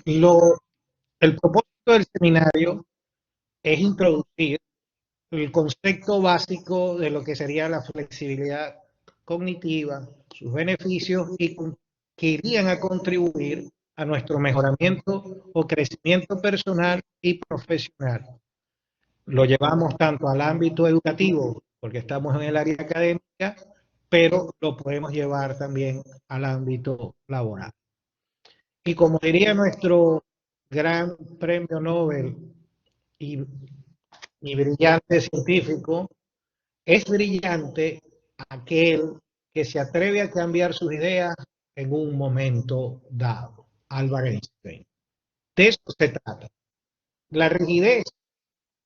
Lo, el propósito del seminario es introducir el concepto básico de lo que sería la flexibilidad cognitiva, sus beneficios y que irían a contribuir a nuestro mejoramiento o crecimiento personal y profesional. Lo llevamos tanto al ámbito educativo, porque estamos en el área académica, pero lo podemos llevar también al ámbito laboral. Y como diría nuestro gran premio Nobel y, y brillante científico, es brillante aquel que se atreve a cambiar sus ideas en un momento dado. Albert Einstein. De eso se trata. La rigidez,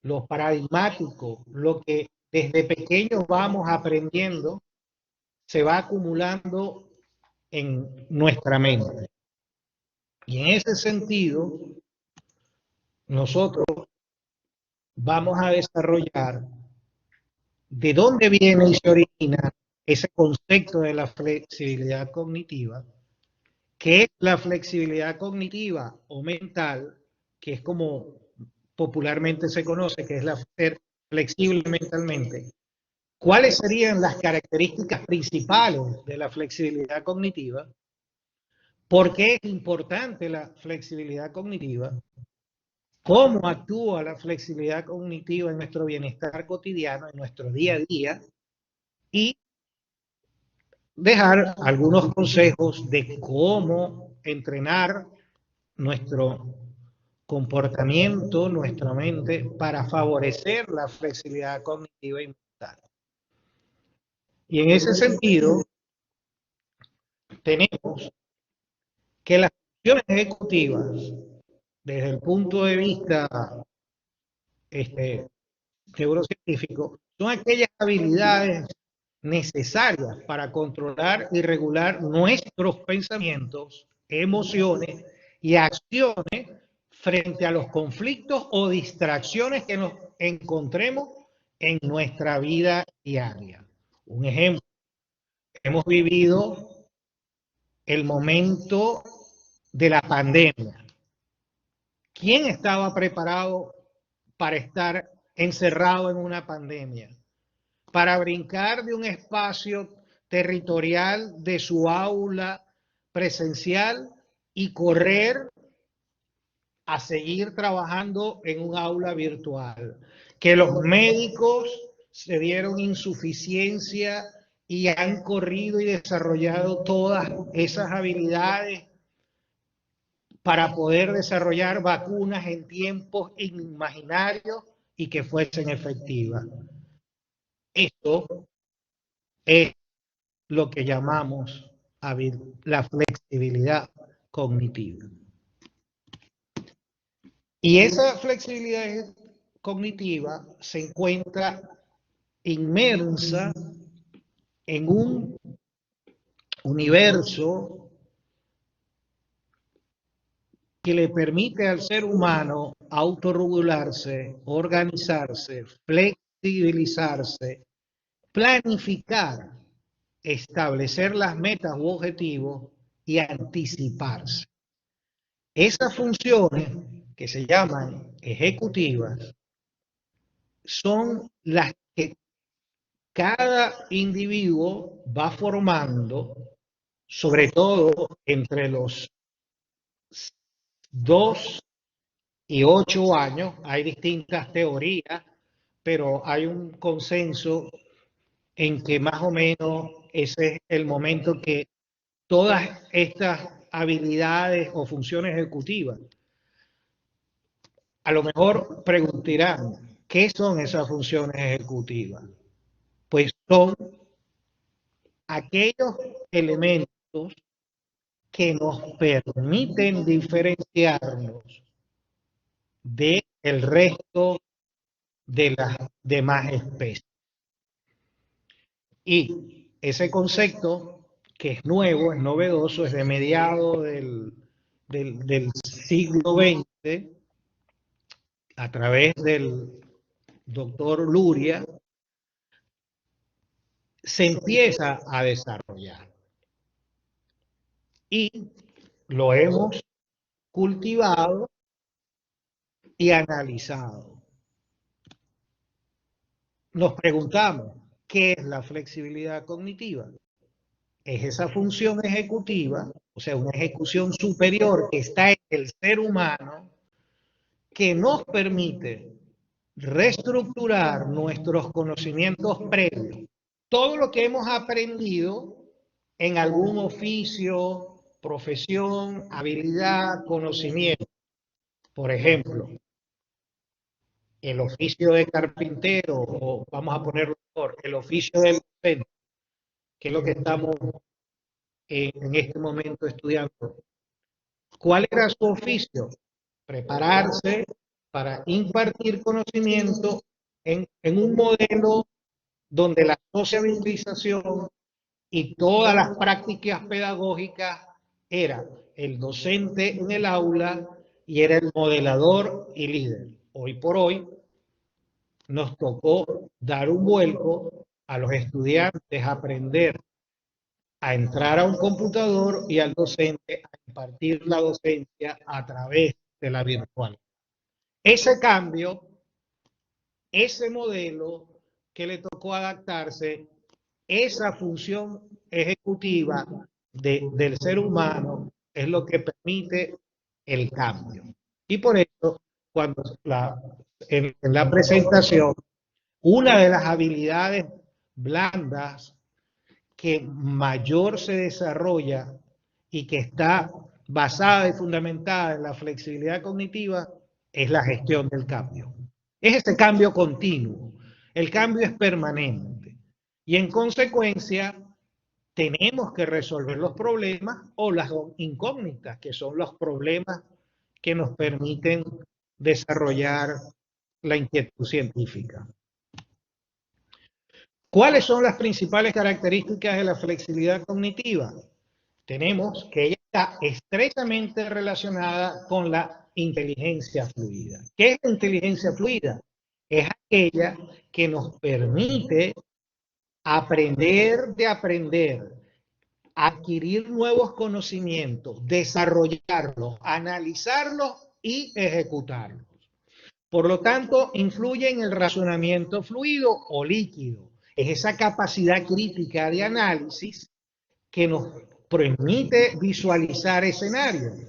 lo paradigmático, lo que desde pequeños vamos aprendiendo, se va acumulando en nuestra mente. Y en ese sentido, nosotros vamos a desarrollar de dónde viene y se origina ese concepto de la flexibilidad cognitiva, que es la flexibilidad cognitiva o mental, que es como popularmente se conoce, que es la ser flexible mentalmente. ¿Cuáles serían las características principales de la flexibilidad cognitiva? ¿Por qué es importante la flexibilidad cognitiva? ¿Cómo actúa la flexibilidad cognitiva en nuestro bienestar cotidiano, en nuestro día a día? Y dejar algunos consejos de cómo entrenar nuestro comportamiento, nuestra mente, para favorecer la flexibilidad cognitiva y mental. Y en ese sentido, tenemos que las funciones ejecutivas, desde el punto de vista neurocientífico, son aquellas habilidades necesarias para controlar y regular nuestros pensamientos, emociones y acciones frente a los conflictos o distracciones que nos encontremos en nuestra vida diaria. Un ejemplo, hemos vivido el momento de la pandemia. ¿Quién estaba preparado para estar encerrado en una pandemia? Para brincar de un espacio territorial de su aula presencial y correr a seguir trabajando en un aula virtual. Que los médicos se dieron insuficiencia y han corrido y desarrollado todas esas habilidades para poder desarrollar vacunas en tiempos inimaginarios y que fuesen efectivas. Esto es lo que llamamos la flexibilidad cognitiva. Y esa flexibilidad cognitiva se encuentra inmersa en un universo que le permite al ser humano autorregularse, organizarse, flexibilizarse, planificar, establecer las metas u objetivos y anticiparse. Esas funciones que se llaman ejecutivas son las que cada individuo va formando, sobre todo entre los 2 y 8 años. Hay distintas teorías, pero hay un consenso en que más o menos ese es el momento que todas estas habilidades o funciones ejecutivas, a lo mejor preguntarán, ¿qué son esas funciones ejecutivas? Pues son aquellos elementos que nos permiten diferenciarnos del resto de las demás especies. Y ese concepto, que es nuevo, es novedoso, es de mediados del siglo XX, a través del doctor Luria, se empieza a desarrollar. Y lo hemos cultivado y analizado. Nos preguntamos, ¿qué es la flexibilidad cognitiva? Es esa función ejecutiva, o sea, una ejecución superior que está en el ser humano, que nos permite reestructurar nuestros conocimientos previos. Todo lo que hemos aprendido en algún oficio, profesión, habilidad, conocimiento. Por ejemplo, el oficio de carpintero, o vamos a ponerlo mejor, el oficio del docente, que es lo que estamos en este momento estudiando. ¿Cuál era su oficio? Prepararse para impartir conocimiento en un modelo donde la sociabilización y todas las prácticas pedagógicas era el docente en el aula y era el modelador y líder. Hoy por hoy nos tocó dar un vuelco a los estudiantes, a aprender a entrar a un computador y al docente a impartir la docencia a través de la virtual. Ese cambio, ese modelo que le tocó adaptarse, esa función ejecutiva del ser humano es lo que permite el cambio. Y por eso, cuando en la presentación, una de las habilidades blandas que mayor se desarrolla y que está basada y fundamentada en la flexibilidad cognitiva es la gestión del cambio. Es ese cambio continuo. El cambio es permanente. Y en consecuencia, tenemos que resolver los problemas o las incógnitas, que son los problemas que nos permiten desarrollar la inquietud científica. ¿Cuáles son las principales características de la flexibilidad cognitiva? Tenemos que ella está estrechamente relacionada con la inteligencia fluida. ¿Qué es la inteligencia fluida? Es aquella que nos permite aprender de aprender, adquirir nuevos conocimientos, desarrollarlos, analizarlos y ejecutarlos. Por lo tanto, influye en el razonamiento fluido o líquido. Es esa capacidad crítica de análisis que nos permite visualizar escenarios.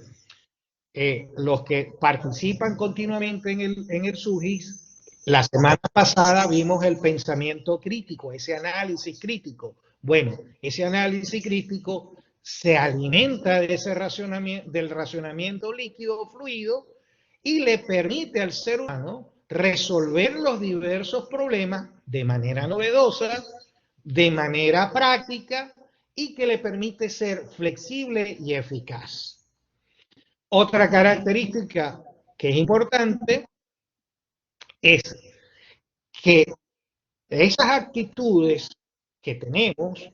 Los que participan continuamente en el SUGIS, la semana pasada vimos el pensamiento crítico, ese análisis crítico. Bueno, ese análisis crítico se alimenta de ese del racionamiento líquido o fluido y le permite al ser humano resolver los diversos problemas de manera novedosa, de manera práctica y que le permite ser flexible y eficaz. Otra característica que es importante es que esas actitudes que tenemos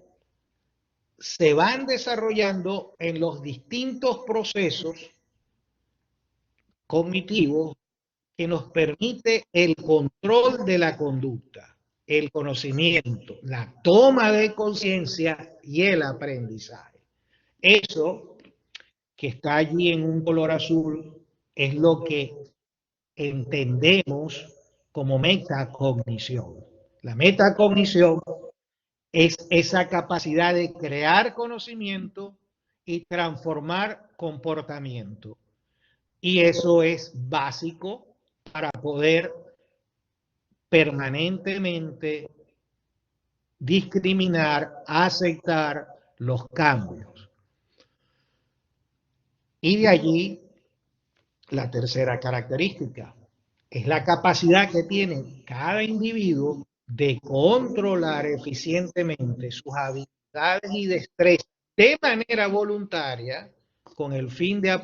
se van desarrollando en los distintos procesos cognitivos que nos permite el control de la conducta, el conocimiento, la toma de conciencia y el aprendizaje. Eso que está allí en un color azul es lo que entendemos como metacognición. La metacognición es esa capacidad de crear conocimiento y transformar comportamiento. Y eso es básico para poder permanentemente discriminar, aceptar los cambios. Y de allí la tercera característica es la capacidad que tiene cada individuo de controlar eficientemente sus habilidades y destrezas de manera voluntaria con el fin de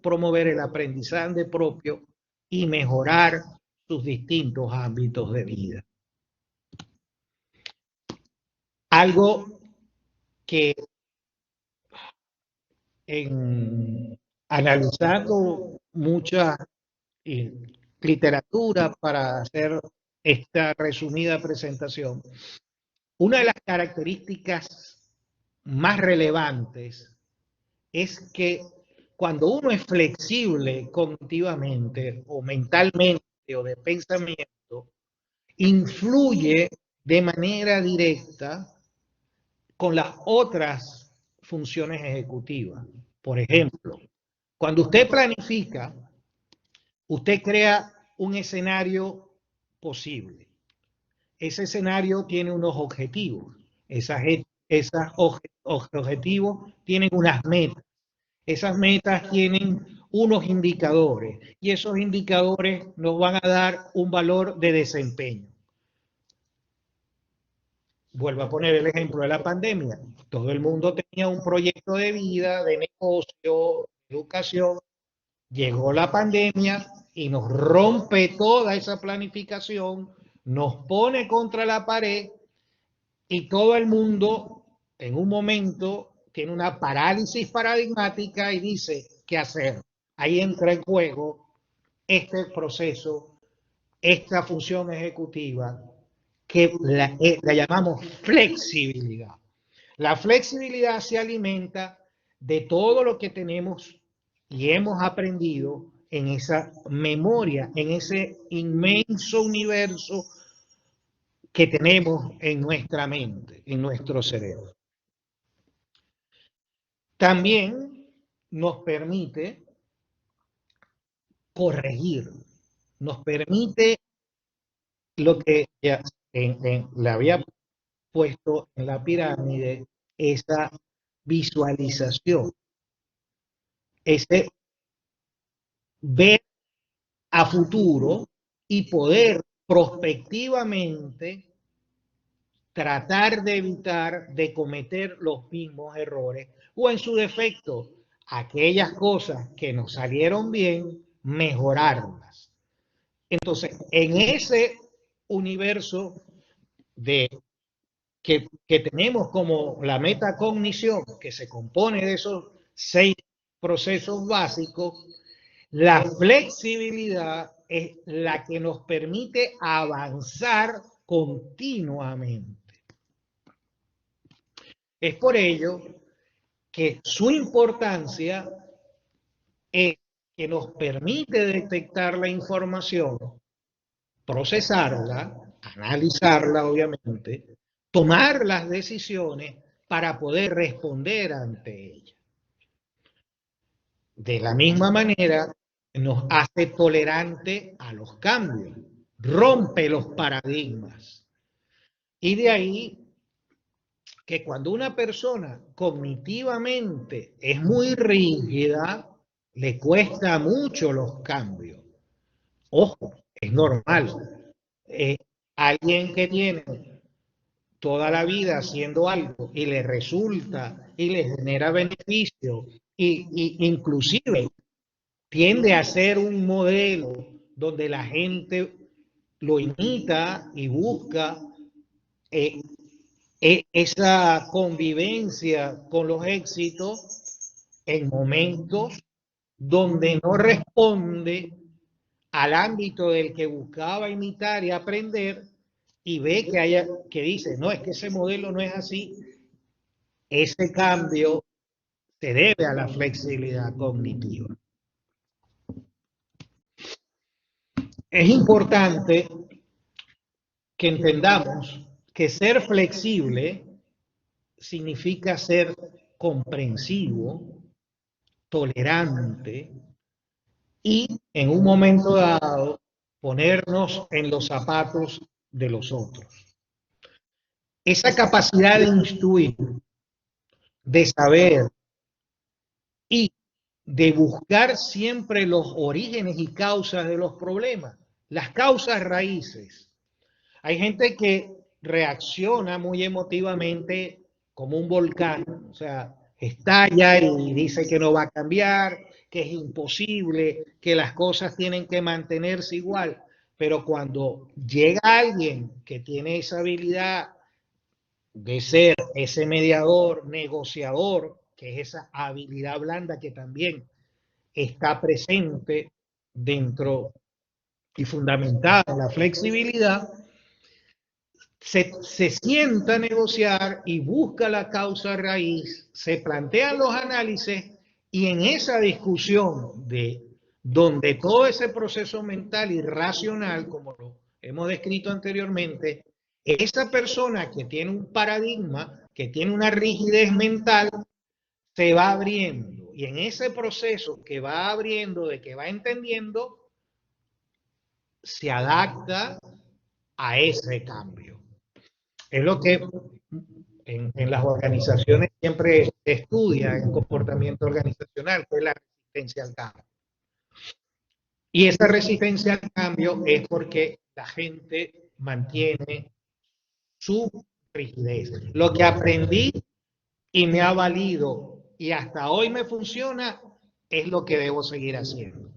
promover el aprendizaje propio y mejorar sus distintos ámbitos de vida. Algo que analizando mucha literatura para hacer esta resumida presentación, una de las características más relevantes es que cuando uno es flexible cognitivamente o mentalmente o de pensamiento, influye de manera directa con las otras funciones ejecutivas. Por ejemplo, cuando usted planifica, usted crea un escenario posible. Ese escenario tiene unos objetivos. Esos objetivos tienen unas metas. Esas metas tienen unos indicadores y esos indicadores nos van a dar un valor de desempeño. Vuelvo a poner el ejemplo de la pandemia. Todo el mundo tenía un proyecto de vida, de negocio, de educación. Llegó la pandemia y nos rompe toda esa planificación, nos pone contra la pared y todo el mundo en un momento tiene una parálisis paradigmática y dice, ¿qué hacer? Ahí entra en juego este proceso, esta función ejecutiva que la llamamos flexibilidad. La flexibilidad se alimenta de todo lo que tenemos y hemos aprendido en esa memoria, en ese inmenso universo que tenemos en nuestra mente, en nuestro cerebro. También nos permite corregir, nos permite lo que ya le había puesto en la pirámide, esa visualización, ese ver a futuro y poder prospectivamente tratar de evitar de cometer los mismos errores o en su defecto, aquellas cosas que nos salieron bien, mejorarlas. Entonces, en ese universo de que tenemos como la metacognición, que se compone de esos 6 procesos básicos, la flexibilidad es la que nos permite avanzar continuamente. Es por ello que su importancia es que nos permite detectar la información, procesarla, analizarla obviamente, tomar las decisiones para poder responder ante ella. De la misma manera, nos hace tolerante a los cambios, rompe los paradigmas. Y de ahí que cuando una persona cognitivamente es muy rígida, le cuesta mucho los cambios. Ojo, es normal. Alguien que tiene toda la vida haciendo algo y le resulta y le genera beneficio y inclusive tiende a ser un modelo donde la gente lo imita y busca esa convivencia con los éxitos en momentos donde no responde al ámbito del que buscaba imitar y aprender y ve que dice, no, es que ese modelo no es así, ese cambio se debe a la flexibilidad cognitiva. Es importante que entendamos que ser flexible significa ser comprensivo, tolerante y en un momento dado ponernos en los zapatos de los otros. Esa capacidad de instruir, de saber y de buscar siempre los orígenes y causas de los problemas, las causas raíces. Hay gente que reacciona muy emotivamente como un volcán, o sea, estalla y dice que no va a cambiar, que es imposible, que las cosas tienen que mantenerse igual. Pero cuando llega alguien que tiene esa habilidad de ser ese mediador, negociador, que es esa habilidad blanda que también está presente dentro y fundamentada en la flexibilidad, se sienta a negociar y busca la causa raíz, se plantean los análisis Y en esa discusión de donde todo ese proceso mental y racional, como lo hemos descrito anteriormente, esa persona que tiene un paradigma, que tiene una rigidez mental, se va abriendo. Y en ese proceso que va abriendo, de que va entendiendo, se adapta a ese cambio. Es lo que en las organizaciones siempre se estudia en comportamiento organizacional, que es la resistencia al cambio. Y esa resistencia al cambio es porque la gente mantiene su rigidez. Lo que aprendí y me ha valido y hasta hoy me funciona es lo que debo seguir haciendo.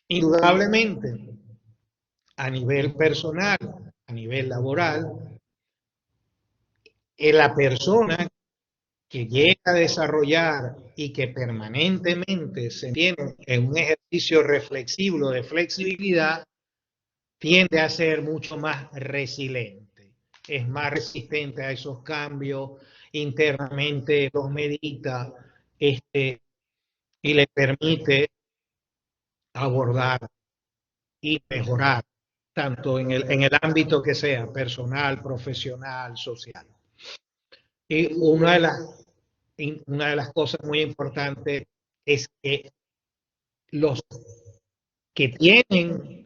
Indudablemente, a nivel personal, a nivel laboral, la persona que llega a desarrollar y que permanentemente se tiene en un ejercicio reflexivo de flexibilidad, tiende a ser mucho más resiliente, es más resistente a esos cambios, internamente los medita y le permite abordar y mejorar, tanto en el ámbito que sea, personal, profesional, social. Y una de las cosas muy importantes es que los que tienen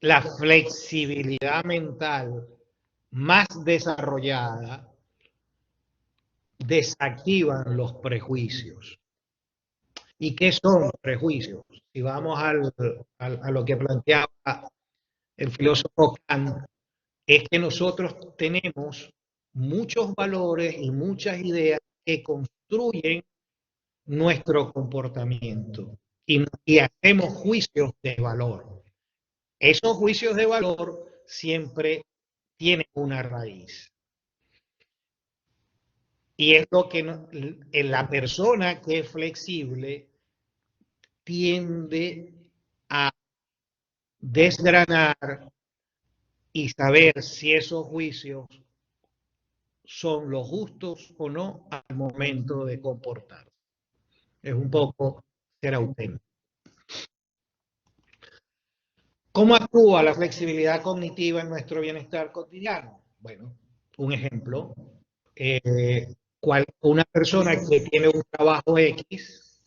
la flexibilidad mental más desarrollada desactivan los prejuicios. ¿Y qué son prejuicios? Si vamos a lo que planteaba el filósofo Kant, es que nosotros tenemos muchos valores y muchas ideas que construyen nuestro comportamiento y hacemos juicios de valor. Esos juicios de valor siempre tienen una raíz. Y es lo que en la persona que es flexible tiende a desgranar y saber si esos juicios son los justos o no al momento de comportarse. Es un poco ser auténtico. ¿Cómo actúa la flexibilidad cognitiva en nuestro bienestar cotidiano? Bueno, un ejemplo. Una persona que tiene un trabajo X,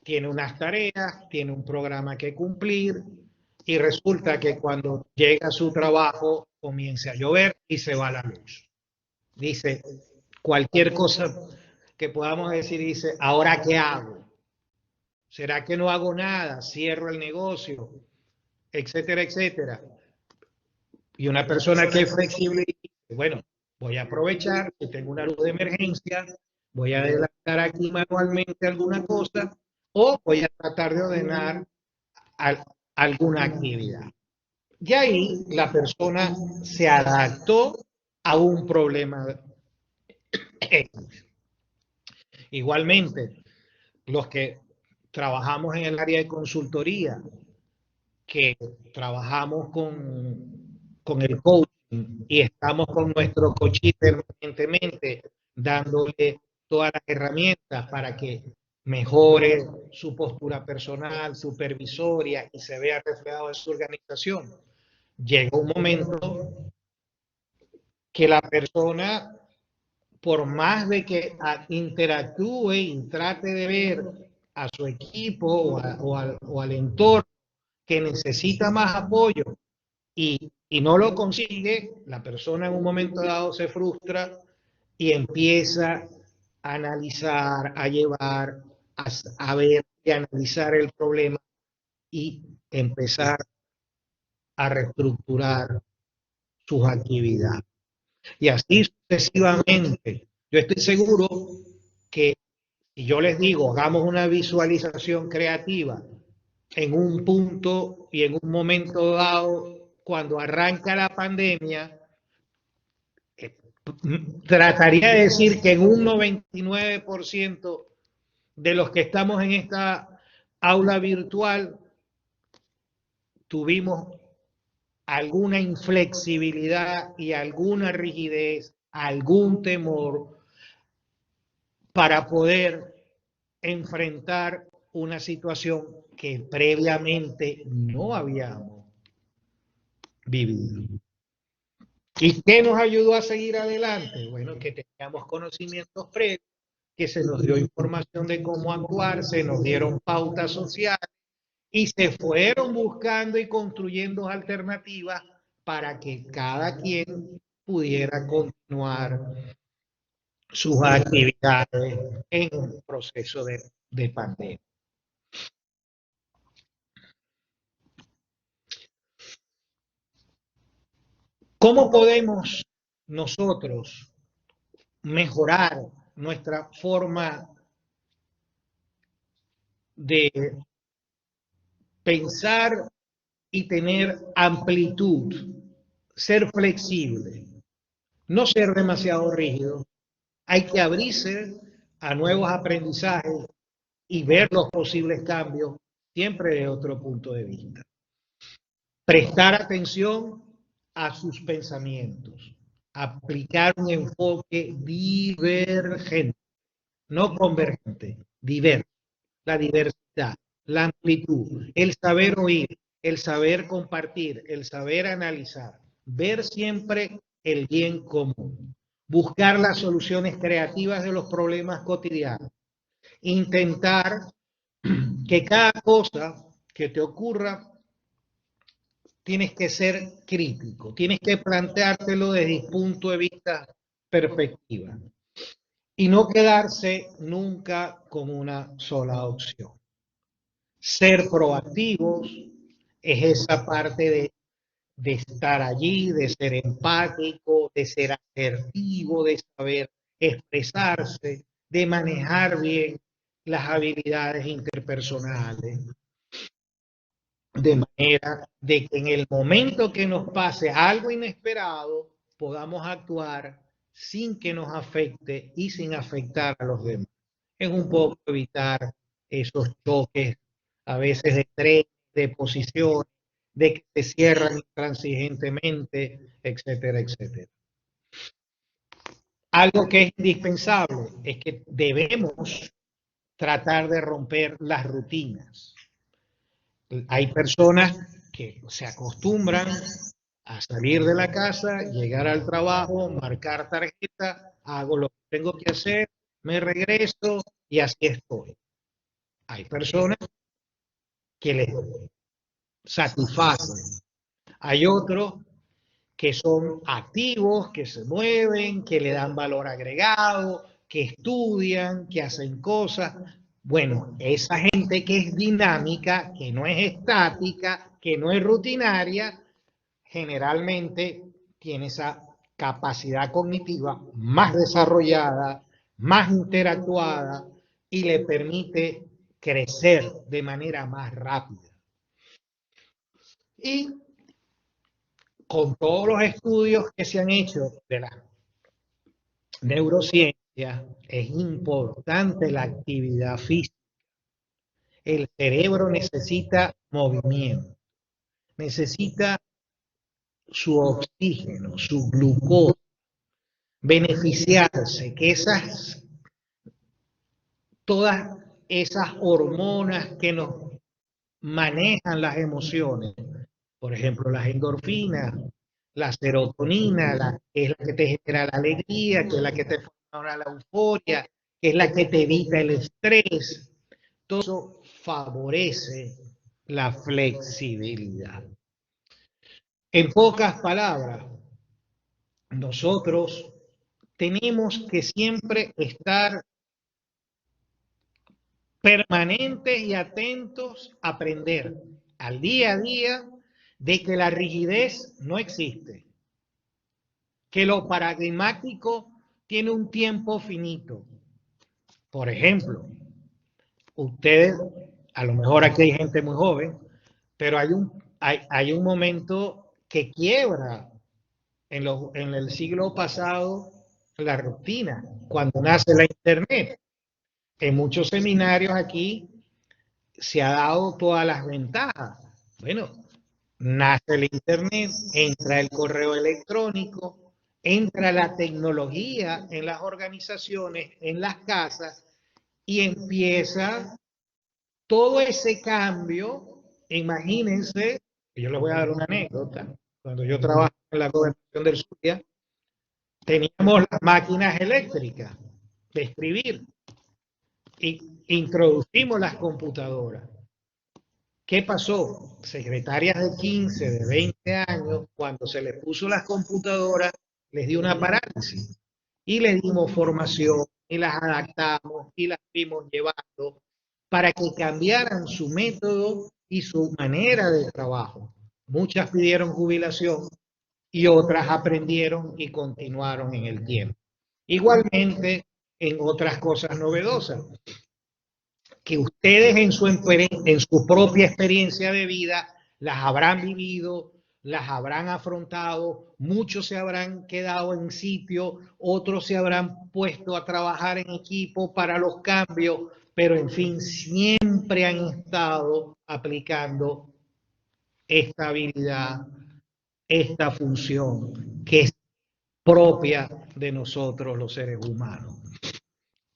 tiene unas tareas, tiene un programa que cumplir y resulta que cuando llega a su trabajo comienza a llover y se va la luz. Dice, cualquier cosa que podamos decir, dice, ¿ahora qué hago? ¿Será que no hago nada? Cierro el negocio, etcétera, etcétera. Y una persona que es flexible dice, bueno, voy a aprovechar que tengo una luz de emergencia, voy a adelantar aquí manualmente alguna cosa o voy a tratar de ordenar alguna actividad. Y ahí la persona se adaptó a un problema X. Igualmente, los que trabajamos en el área de consultoría, que trabajamos con el coaching y estamos con nuestro coaching permanentemente, dándole todas las herramientas para que mejore su postura personal, supervisoria y se vea reflejado en su organización. Llega un momento que la persona, por más de que interactúe y trate de ver a su equipo o al entorno que necesita más apoyo y no lo consigue, la persona en un momento dado se frustra y empieza a analizar, a llevar, a ver y analizar el problema y empezar a reestructurar sus actividades. Y así sucesivamente. Yo estoy seguro que si yo les digo, hagamos una visualización creativa en un punto y en un momento dado, cuando arranca la pandemia, trataría de decir que en un 99% de los que estamos en esta aula virtual tuvimos alguna inflexibilidad y alguna rigidez algún temor para poder enfrentar una situación que previamente no habíamos vivido. ¿Y qué nos ayudó a seguir adelante? Bueno, que teníamos conocimientos previos, que se nos dio información de cómo actuar, se nos dieron pautas sociales y se fueron buscando y construyendo alternativas para que cada quien pudiera continuar sus actividades en un proceso de pandemia. ¿Cómo podemos nosotros mejorar nuestra forma de pensar y tener amplitud, ser flexible, no ser demasiado rígido? Hay que abrirse a nuevos aprendizajes y ver los posibles cambios siempre de otro punto de vista. Prestar atención a sus pensamientos, aplicar un enfoque divergente, no convergente, diverso, la diversidad, la amplitud, el saber oír, el saber compartir, el saber analizar, ver siempre el bien común, buscar las soluciones creativas de los problemas cotidianos, intentar que cada cosa que te ocurra tienes que ser crítico, tienes que planteártelo desde el punto de vista perspectiva y no quedarse nunca con una sola opción. Ser proactivos es esa parte de estar allí, de ser empático, de ser asertivo, de saber expresarse, de manejar bien las habilidades interpersonales, de manera de que en el momento que nos pase algo inesperado podamos actuar sin que nos afecte y sin afectar a los demás. Es un poco evitar esos choques, a veces de tren, de posición, de que se cierran intransigentemente, etcétera, etcétera. Algo que es indispensable es que debemos tratar de romper las rutinas. Hay personas que se acostumbran a salir de la casa, llegar al trabajo, marcar tarjeta, hago lo que tengo que hacer, me regreso y así estoy. Hay personas que les satisfacen. Hay otros que son activos, que se mueven, que le dan valor agregado, que estudian, que hacen cosas. Bueno, esa gente que es dinámica, que no es estática, que no es rutinaria, generalmente tiene esa capacidad cognitiva más desarrollada, más interactuada y le permite crecer de manera más rápida. Y con todos los estudios que se han hecho de la neurociencia, es importante la actividad física. El cerebro necesita movimiento, necesita su oxígeno, su glucosa, beneficiarse, que todas esas hormonas que nos manejan las emociones, por ejemplo, las endorfinas, la serotonina, que es la que te genera la alegría, que es la que te forma la euforia, que es la que te evita el estrés, todo eso favorece la flexibilidad. En pocas palabras, nosotros tenemos que siempre estar permanentes y atentos a aprender al día a día de que la rigidez no existe, que lo paradigmático tiene un tiempo finito. Por ejemplo, ustedes, a lo mejor aquí hay gente muy joven, pero hay un momento que quiebra en el siglo pasado la rutina, cuando nace la Internet. En muchos seminarios aquí se ha dado todas las ventajas. Bueno, nace el Internet, entra el correo electrónico, entra la tecnología en las organizaciones, en las casas, y empieza todo ese cambio. Imagínense, yo les voy a dar una anécdota. Cuando yo trabajaba en la gobernación del Zulia, teníamos las máquinas eléctricas de escribir y introducimos las computadoras. ¿Qué pasó? Secretarias de 15, de 20 años, cuando se les puso las computadoras, les dio una parálisis y les dimos formación y las adaptamos y las fuimos llevando para que cambiaran su método y su manera de trabajo. Muchas pidieron jubilación y otras aprendieron y continuaron en el tiempo. Igualmente en otras cosas novedosas que ustedes en su propia experiencia de vida las habrán vivido, las habrán afrontado, muchos se habrán quedado en sitio, otros se habrán puesto a trabajar en equipo para los cambios, pero en fin, siempre han estado aplicando esta habilidad, esta función que es propia de nosotros los seres humanos.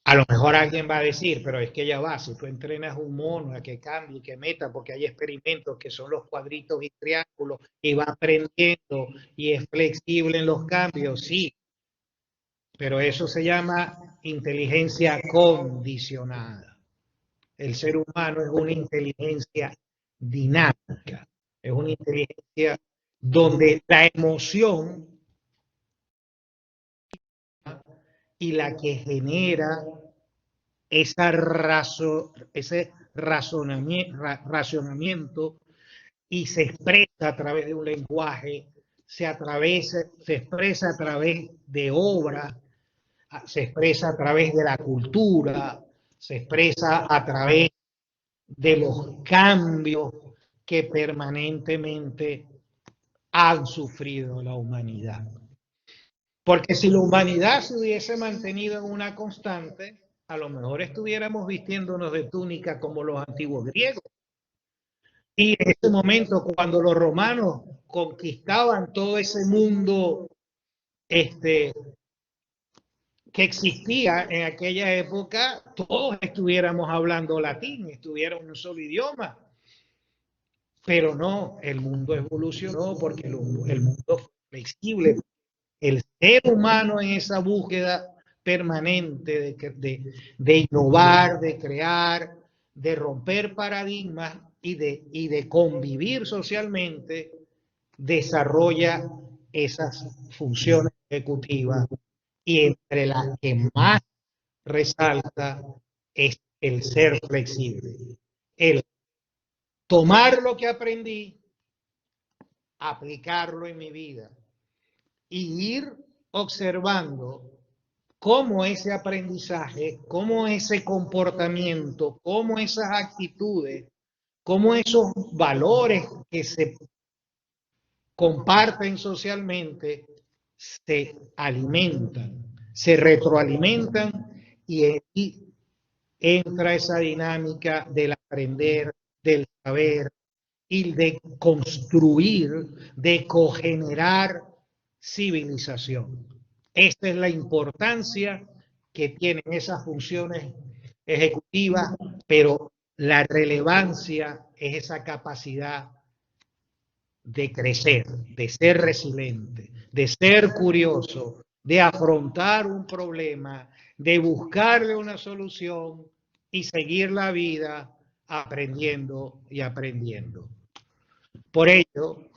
A lo mejor alguien va a decir, pero es que ya va, si tú entrenas un mono a que cambie, que meta, porque hay experimentos que son los cuadritos y triángulos, y va aprendiendo y es flexible en los cambios, sí, pero eso se llama inteligencia condicionada. El ser humano es una inteligencia dinámica, es una inteligencia donde la emoción y la que genera ese racionamiento y se expresa a través de un lenguaje, se expresa a través de obras, se expresa a través de la cultura, se expresa a través de los cambios que permanentemente han sufrido la humanidad. Porque si la humanidad se hubiese mantenido en una constante, a lo mejor estuviéramos vistiéndonos de túnica como los antiguos griegos. Y en ese momento, cuando los romanos conquistaban todo ese mundo que existía en aquella época, todos estuviéramos hablando latín, estuviéramos en un solo idioma. Pero no, el mundo evolucionó porque el mundo fue flexible. El ser humano en esa búsqueda permanente de innovar, de crear, de romper paradigmas y de convivir socialmente, desarrolla esas funciones ejecutivas y entre las que más resalta es el ser flexible, el tomar lo que aprendí, aplicarlo en mi vida y ir observando cómo ese aprendizaje, cómo ese comportamiento, cómo esas actitudes, cómo esos valores que se comparten socialmente se alimentan, se retroalimentan y entra esa dinámica del aprender, del saber y de construir, de cogenerar civilización. Esta es la importancia que tienen esas funciones ejecutivas, pero la relevancia es esa capacidad de crecer, de ser resiliente, de ser curioso, de afrontar un problema, de buscarle una solución y seguir la vida aprendiendo y aprendiendo. Por ello,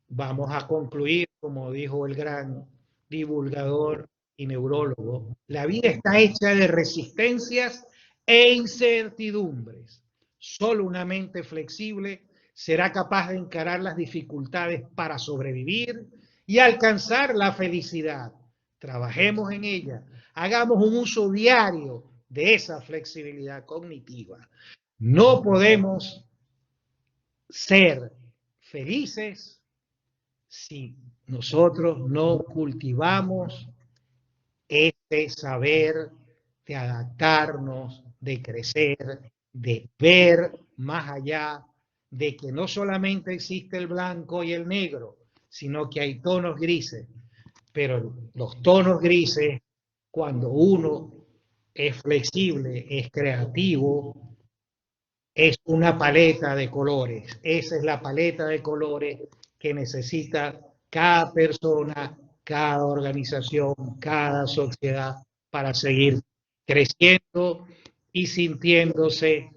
vamos a concluir, como dijo el gran divulgador y neurólogo, la vida está hecha de resistencias e incertidumbres. Solo una mente flexible será capaz de encarar las dificultades para sobrevivir y alcanzar la felicidad. Trabajemos en ella, hagamos un uso diario de esa flexibilidad cognitiva. No podemos ser felices si nosotros no cultivamos este saber de adaptarnos, de crecer, de ver más allá, de que no solamente existe el blanco y el negro, sino que hay tonos grises. pero los tonos grises, cuando uno es flexible, es creativo, es una paleta de colores. Esa es la paleta de colores que necesita cada persona, cada organización, cada sociedad para seguir creciendo y sintiéndose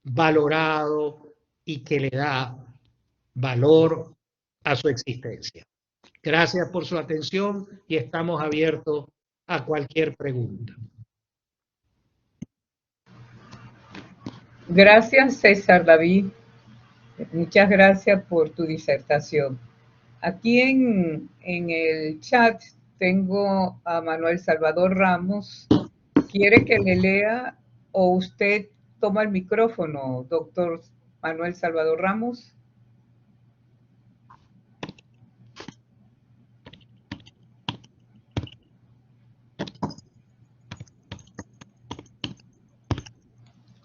valorado y que le da valor a su existencia. Gracias por su atención y estamos abiertos a cualquier pregunta. Gracias, César David. Muchas gracias por tu disertación. Aquí en el chat tengo a Manuel Salvador Ramos. ¿Quiere que le lea o usted toma el micrófono, doctor Manuel Salvador Ramos?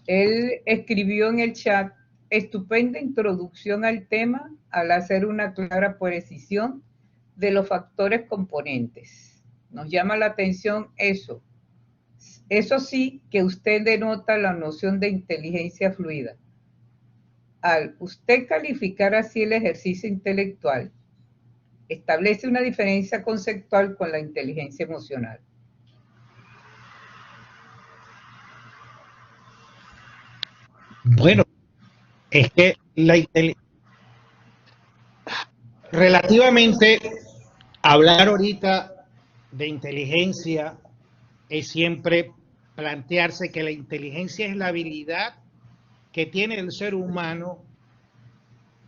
Él escribió en el chat: estupenda introducción al tema al hacer una clara precisión de los factores componentes. Nos llama la atención eso. Eso sí, que usted denota la noción de inteligencia fluida. Al usted calificar así el ejercicio intelectual, establece una diferencia conceptual con la inteligencia emocional. Bueno, es que relativamente hablar ahorita de inteligencia es siempre plantearse que la inteligencia es la habilidad que tiene el ser humano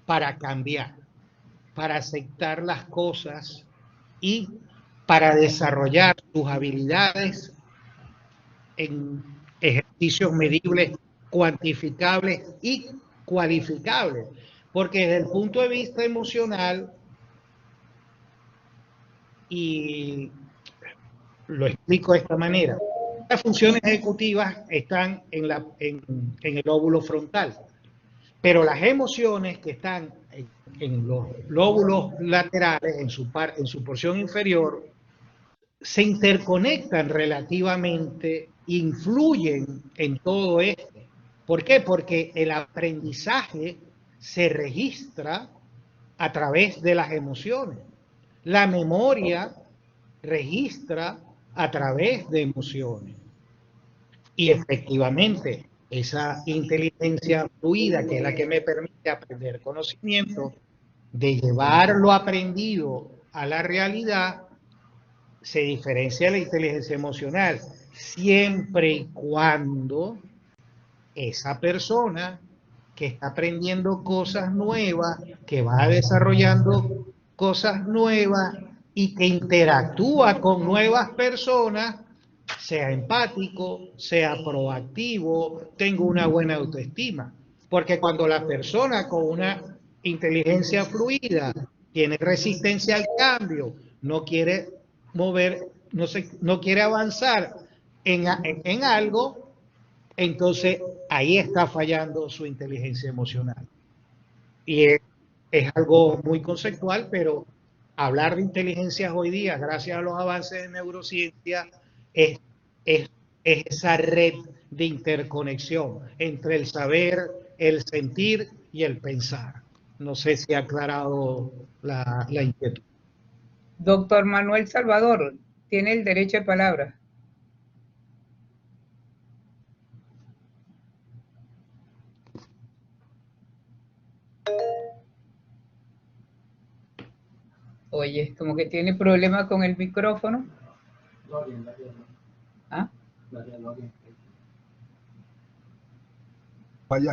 para cambiar, para aceptar las cosas y para desarrollar sus habilidades en ejercicios medibles, cuantificables y cualificables. Porque desde el punto de vista emocional, y lo explico de esta manera, las funciones ejecutivas están en el lóbulo frontal, pero las emociones que están en los lóbulos laterales, en su porción inferior, se interconectan relativamente, influyen en todo esto. ¿Por qué? Porque el aprendizaje se registra a través de las emociones. La memoria registra a través de emociones. Y efectivamente, esa inteligencia fluida, que es la que me permite aprender conocimiento, de llevar lo aprendido a la realidad, se diferencia de la inteligencia emocional, siempre y cuando esa persona que está aprendiendo cosas nuevas, que va desarrollando cosas nuevas y que interactúa con nuevas personas, sea empático, sea proactivo, tenga una buena autoestima. Porque cuando la persona con una inteligencia fluida tiene resistencia al cambio, no quiere mover, no quiere avanzar en algo, entonces ahí está fallando su inteligencia emocional. Y es algo muy conceptual, pero hablar de inteligencias hoy día, gracias a los avances de neurociencia, es, es, es esa red de interconexión entre el saber, el sentir y el pensar. No sé si ha aclarado la inquietud. Doctor Manuel Salvador, tiene el derecho de palabra. Oye, como que tiene problema con el micrófono. ¿Ah?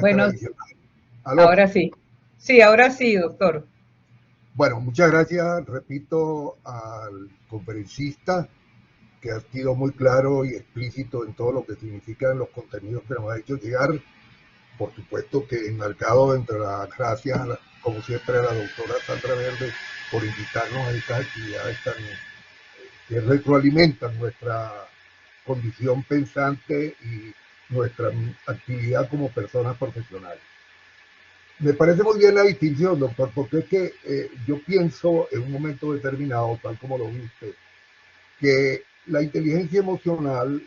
Bueno, ahora sí. Sí, ahora sí, doctor. Bueno, muchas gracias, repito, al conferencista, que ha sido muy claro y explícito en todo lo que significan los contenidos que nos ha hecho llegar. Por supuesto que enmarcado entre las gracias, como siempre, a la doctora Sandra Verde por invitarnos a estas actividades que retroalimentan nuestra condición pensante y nuestra actividad como personas profesionales. Me parece muy bien la distinción, doctor, porque es que yo pienso en un momento determinado, tal como lo viste, que la inteligencia emocional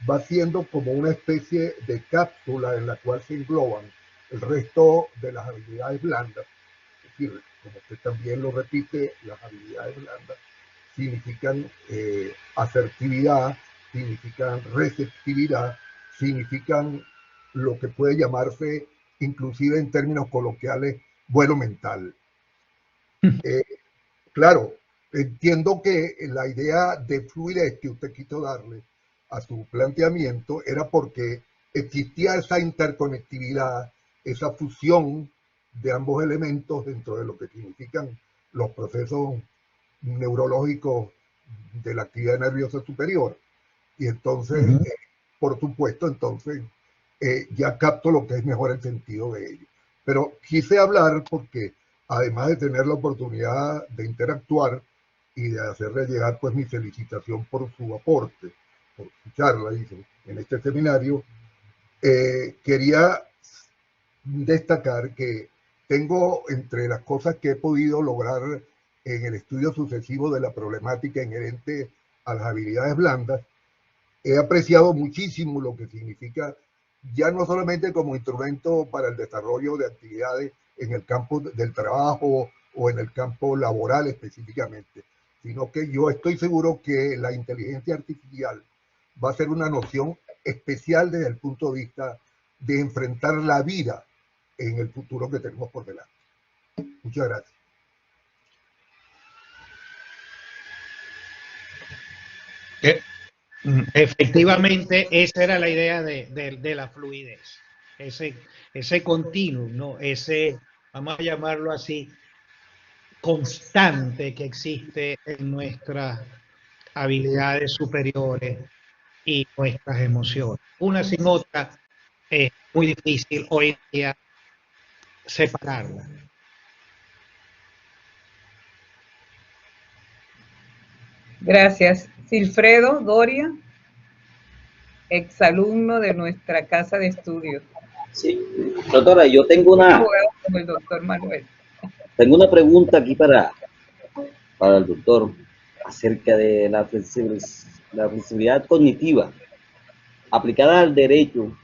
va siendo como una especie de cápsula en la cual se engloban el resto de las habilidades blandas. Es decir, como usted también lo repite, las habilidades blandas significan asertividad, significan receptividad, significan lo que puede llamarse, inclusive en términos coloquiales, vuelo mental. Eh, claro, entiendo que la idea de fluidez que usted quiso darle a su planteamiento era porque existía esa interconectividad, esa fusión de ambos elementos dentro de lo que significan los procesos neurológicos de la actividad nerviosa superior. Y entonces, por supuesto, entonces ya capto lo que es mejor el sentido de ello. Pero quise hablar porque, además de tener la oportunidad de interactuar y de hacerle llegar pues mi felicitación por su aporte, por su charla en este seminario, quería destacar que tengo entre las cosas que he podido lograr en el estudio sucesivo de la problemática inherente a las habilidades blandas, he apreciado muchísimo lo que significa ya no solamente como instrumento para el desarrollo de actividades en el campo del trabajo o en el campo laboral específicamente, sino que yo estoy seguro que la inteligencia artificial va a ser una noción especial desde el punto de vista de enfrentar la vida en el futuro que tenemos por delante. Muchas gracias. Efectivamente, esa era la idea de la fluidez, ese continuum, ¿no? Ese, vamos a llamarlo así, constante que existe en nuestras habilidades superiores y nuestras emociones. Una sin otra es muy difícil hoy en día separarla. Gracias. Silfredo Doria, exalumno de nuestra casa de estudios. Sí, doctora, yo tengo una, Como el doctor Manuel. tengo una pregunta aquí para el doctor acerca de la flexibilidad cognitiva aplicada al derecho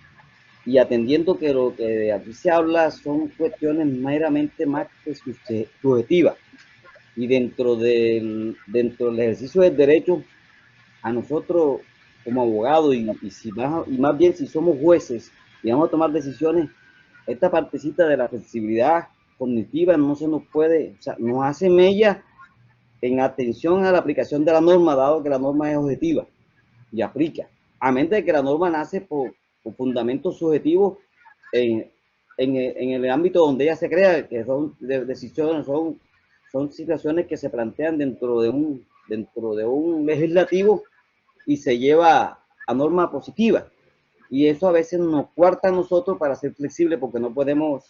y atendiendo que lo que aquí se habla son cuestiones meramente más subjetivas y dentro del ejercicio del derecho a nosotros como abogados y más bien si somos jueces y vamos a tomar decisiones, esta partecita de la flexibilidad cognitiva no se nos puede, o sea, nos hace mella en atención a la aplicación de la norma, dado que la norma es objetiva y aplica, a menos de que la norma nace por fundamentos subjetivos en el ámbito donde ella se crea, que son decisiones, son situaciones que se plantean dentro de un legislativo y se lleva a norma positiva. Y eso a veces nos cuarta a nosotros para ser flexibles porque no podemos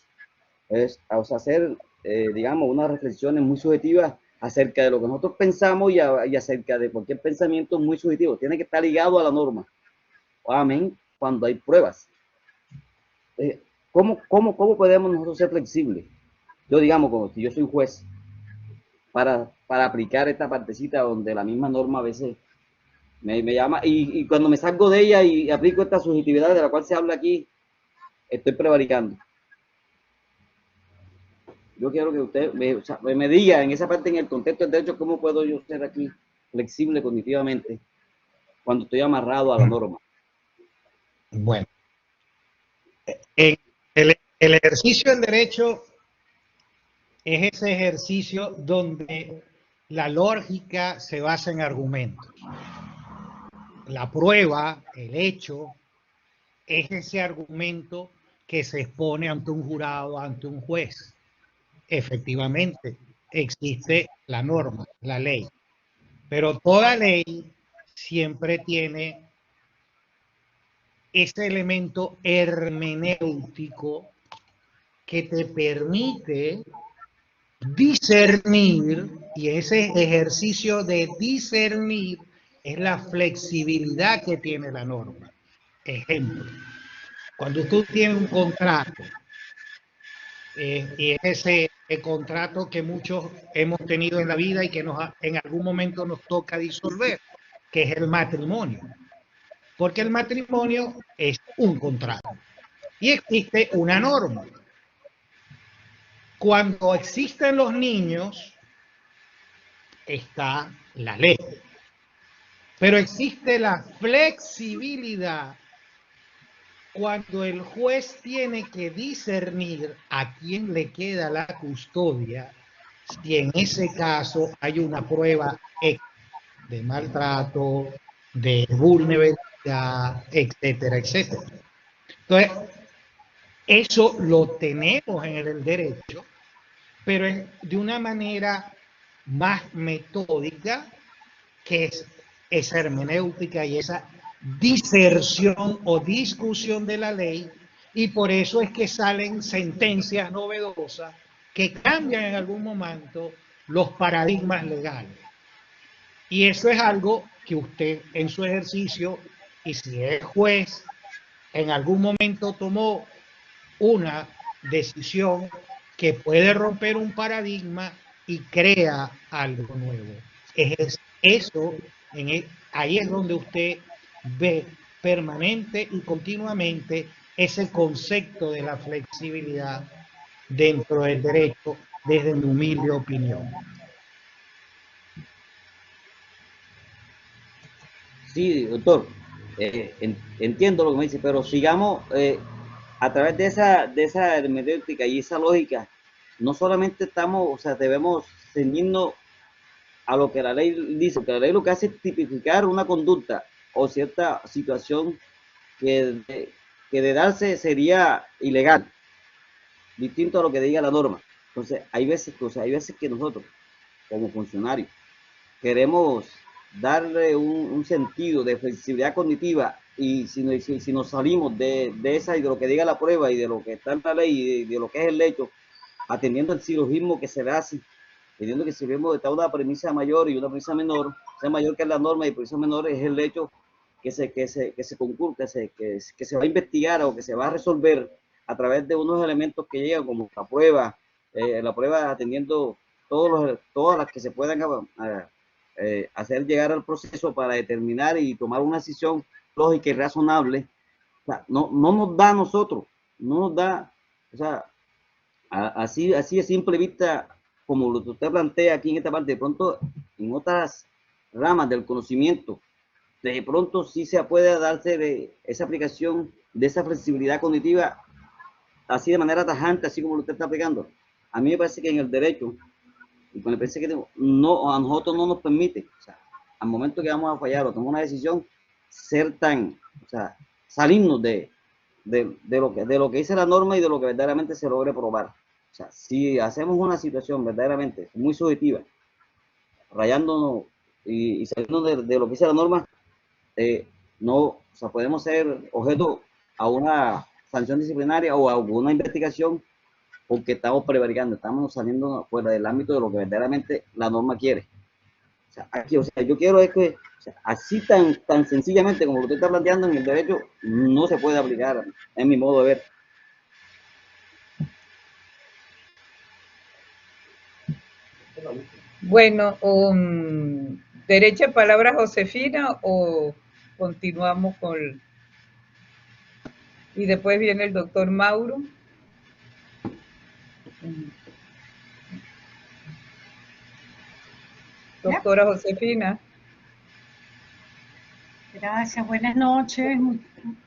hacer, digamos, unas reflexiones muy subjetivas acerca de lo que nosotros pensamos y acerca de cualquier pensamiento muy subjetivo. Tiene que estar ligado a la norma. Amén, cuando hay pruebas. ¿Cómo podemos nosotros ser flexibles? Yo, digamos, como si yo soy juez, para aplicar esta partecita donde la misma norma a veces me llama, y cuando me salgo de ella y aplico esta subjetividad de la cual se habla aquí, estoy prevaricando. Yo quiero que usted me diga en esa parte, en el contexto del derecho, cómo puedo yo ser aquí flexible cognitivamente cuando estoy amarrado a la norma. Bueno, el ejercicio del derecho es ese ejercicio donde la lógica se basa en argumentos. La prueba, el hecho, es ese argumento que se expone ante un jurado, ante un juez. Efectivamente, existe la norma, la ley, pero toda ley siempre tiene ese elemento hermenéutico que te permite discernir, y ese ejercicio de discernir es la flexibilidad que tiene la norma. Ejemplo, cuando tú tienes un contrato y es ese contrato que muchos hemos tenido en la vida y que en algún momento nos toca disolver, que es el matrimonio. Porque el matrimonio es un contrato y existe una norma. Cuando existen los niños, está la ley. Pero existe la flexibilidad cuando el juez tiene que discernir a quién le queda la custodia, si en ese caso hay una prueba de maltrato, de vulnerabilidad, etcétera, etcétera. Entonces, eso lo tenemos en el derecho, pero es de una manera más metódica, que es esa hermenéutica y esa diserción o discusión de la ley, y por eso es que salen sentencias novedosas que cambian en algún momento los paradigmas legales. Y eso es algo que usted en su ejercicio, y si es juez, en algún momento tomó una decisión que puede romper un paradigma y crea algo nuevo. Es eso, ahí es donde usted ve permanente y continuamente ese concepto de la flexibilidad dentro del derecho, desde mi humilde opinión. Sí, doctor, entiendo lo que me dice, pero sigamos a través de esa hermenéutica y esa lógica. No solamente estamos, o sea, debemos ceñirnos a lo que la ley dice, que la ley lo que hace es tipificar una conducta o cierta situación que de darse sería ilegal, distinto a lo que diga la norma. Entonces, hay veces que nosotros, como funcionarios, queremos darle un sentido de flexibilidad cognitiva, y si nos salimos de esa y de lo que diga la prueba y de lo que está en la ley y de lo que es el hecho, atendiendo el silogismo que se le hace, teniendo que si vemos está una premisa mayor y una premisa menor, sea mayor que es la norma y premisa menor es el hecho que se concurre, que se va a investigar o que se va a resolver a través de unos elementos que llegan como la prueba atendiendo todas las que se puedan hacer llegar al proceso para determinar y tomar una decisión lógica y razonable. O sea, no nos da a nosotros, no nos da, o sea, así a simple vista, como lo que usted plantea aquí en esta parte, de pronto en otras ramas del conocimiento, de pronto sí se puede darse de esa aplicación de esa flexibilidad cognitiva así de manera tajante, así como lo usted está aplicando. A mí me parece que en el derecho, y me parece que no, a nosotros no nos permite, o sea, al momento que vamos a fallar o tomar una decisión, ser tan, o sea, salirnos de lo que dice la norma y de lo que verdaderamente se logre probar. O sea, si hacemos una situación verdaderamente muy subjetiva, rayándonos y saliendo de lo que dice la norma, no, o sea, podemos ser objeto a una sanción disciplinaria o a una investigación porque estamos prevaricando, estamos saliendo fuera del ámbito de lo que verdaderamente la norma quiere. O sea, aquí, o sea, yo quiero es que, o sea, así tan sencillamente como lo usted está planteando en el derecho, no se puede aplicar, en mi modo de ver. Bueno, derecha palabra Josefina o continuamos con... Y después viene el doctor Mauro. Doctora Josefina. Gracias, buenas noches.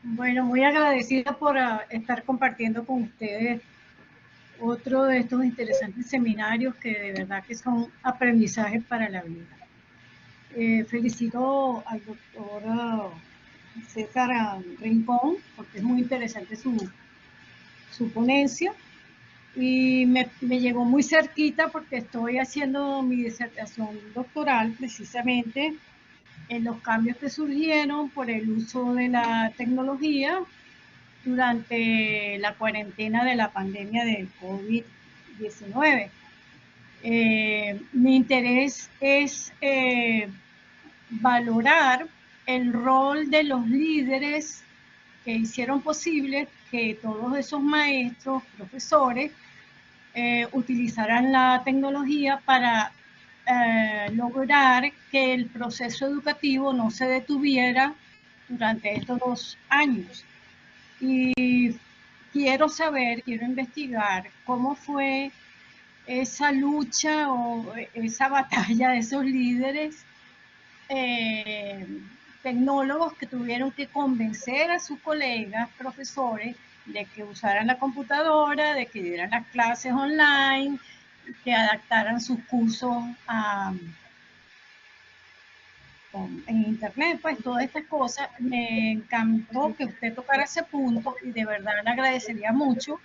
Bueno, muy agradecida por estar compartiendo con ustedes otro de estos interesantes seminarios que de verdad que son aprendizajes para la vida. Felicito al doctor César Rincón porque es muy interesante su ponencia y me llegó muy cerquita porque estoy haciendo mi disertación doctoral precisamente en los cambios que surgieron por el uso de la tecnología durante la cuarentena de la pandemia del COVID-19. Mi interés es valorar el rol de los líderes que hicieron posible que todos esos maestros, profesores, utilizaran la tecnología para lograr que el proceso educativo no se detuviera durante estos 2 años. Y quiero investigar cómo fue esa lucha o esa batalla de esos líderes tecnólogos que tuvieron que convencer a sus colegas profesores de que usaran la computadora, de que dieran las clases online, que adaptaran sus cursos en internet, pues todas estas cosas. Me encantó que usted tocara ese punto y de verdad le agradecería mucho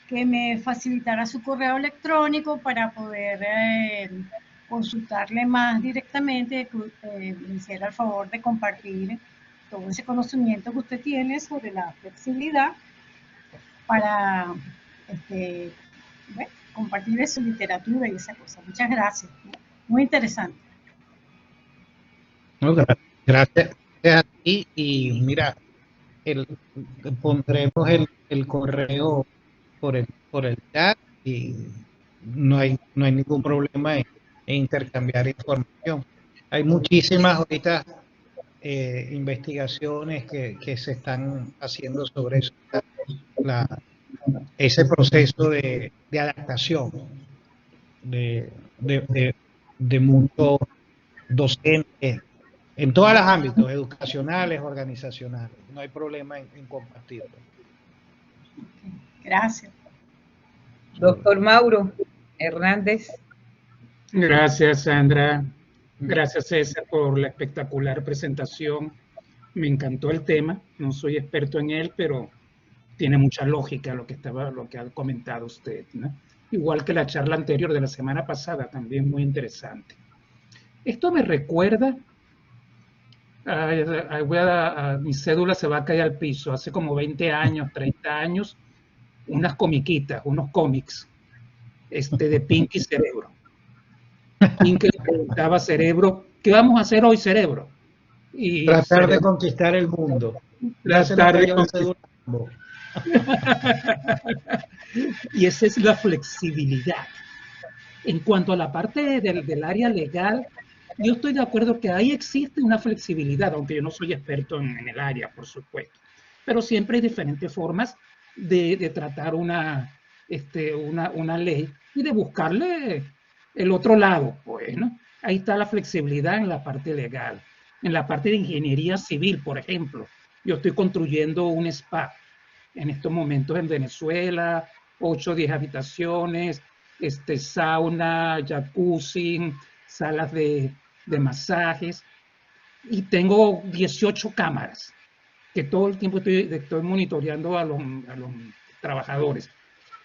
que me facilitara su correo electrónico para poder consultarle más directamente, que me hiciera el favor de compartir todo ese conocimiento que usted tiene sobre la flexibilidad para compartir su literatura y esa cosa. Muchas gracias. Muy interesante. No, gracias a ti, y mira, pondremos el correo por el chat, y no hay ningún problema en intercambiar información. Hay muchísimas ahorita investigaciones que se están haciendo sobre eso, ese proceso de adaptación de muchos docentes en todos los ámbitos, educacionales, organizacionales. No hay problema en compartirlo. Gracias. Doctor Mauro Hernández. Gracias, Sandra. Gracias, César, por la espectacular presentación. Me encantó el tema. No soy experto en él, pero tiene mucha lógica lo que ha comentado usted, ¿no? Igual que la charla anterior de la semana pasada, también muy interesante. Esto me recuerda, mi cédula se va a caer al piso, hace como 20 años, 30 años, unas comiquitas, unos cómics de Pinky Cerebro. Pinky le preguntaba a Cerebro, ¿qué vamos a hacer hoy, Cerebro? Y tratar de conquistar el mundo. Y esa es la flexibilidad. En cuanto a la parte del área legal, yo estoy de acuerdo que ahí existe una flexibilidad, aunque yo no soy experto en el área, por supuesto. Pero siempre hay diferentes formas de tratar una ley y de buscarle el otro lado, pues, ¿no? Ahí está la flexibilidad en la parte legal. En la parte de ingeniería civil, por ejemplo, yo estoy construyendo un spa en estos momentos en Venezuela, 8 o 10 habitaciones, sauna, jacuzzi, salas de masajes, y tengo 18 cámaras que todo el tiempo estoy monitoreando a los trabajadores.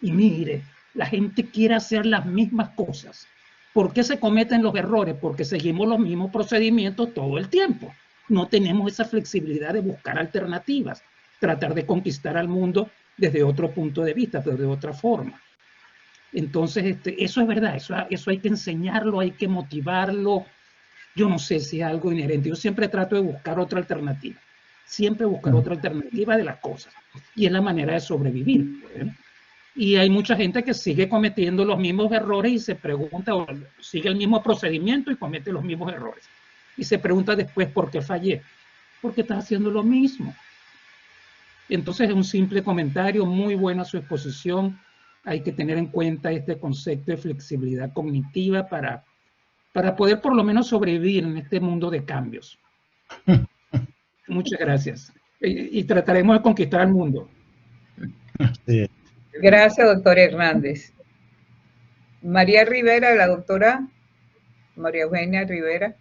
Y mire, la gente quiere hacer las mismas cosas. ¿Por qué se cometen los errores? Porque seguimos los mismos procedimientos todo el tiempo. No tenemos esa flexibilidad de buscar alternativas, tratar de conquistar al mundo desde otro punto de vista, pero de otra forma. Entonces, eso es verdad, eso hay que enseñarlo, hay que motivarlo. Yo no sé si es algo inherente. Yo siempre trato de buscar otra alternativa. Siempre buscar otra alternativa de las cosas. Y es la manera de sobrevivir, ¿eh? Y hay mucha gente que sigue cometiendo los mismos errores y se pregunta, o sigue el mismo procedimiento y comete los mismos errores. Y se pregunta después, ¿por qué fallé? Porque estás haciendo lo mismo. Entonces es un simple comentario, muy buena su exposición. Hay que tener en cuenta este concepto de flexibilidad cognitiva para poder por lo menos sobrevivir en este mundo de cambios. Muchas gracias. Y trataremos de conquistar el mundo. Sí. Gracias, doctor Hernández. María Rivera, la doctora María Eugenia Rivera.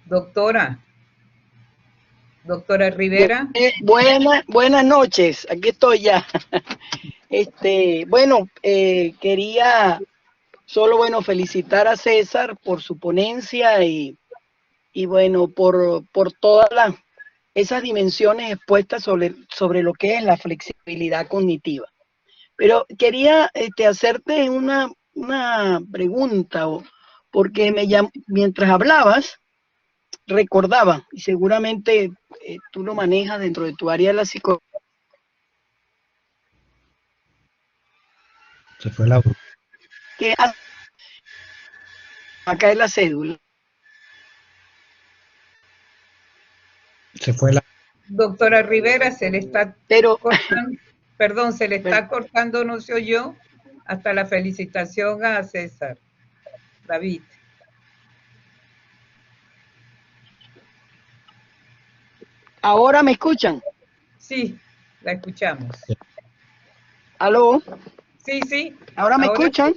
Doctora Rivera. Buenas noches, aquí estoy ya. Quería solo, felicitar a César por su ponencia y por todas esas dimensiones expuestas sobre lo que es la flexibilidad cognitiva. Pero quería hacerte una pregunta porque mientras hablabas, recordaba, y seguramente tú lo manejas dentro de tu área de la psicología. Se fue la... Que acá es la cédula. Se fue la... Doctora Rivera, se le está Pero, cortando, perdón, se le está cortando, no se oyó, hasta la felicitación a César. David. ¿ahora me escuchan? Sí, la escuchamos. ¿Aló? Sí, sí. ¿Ahora me escuchan?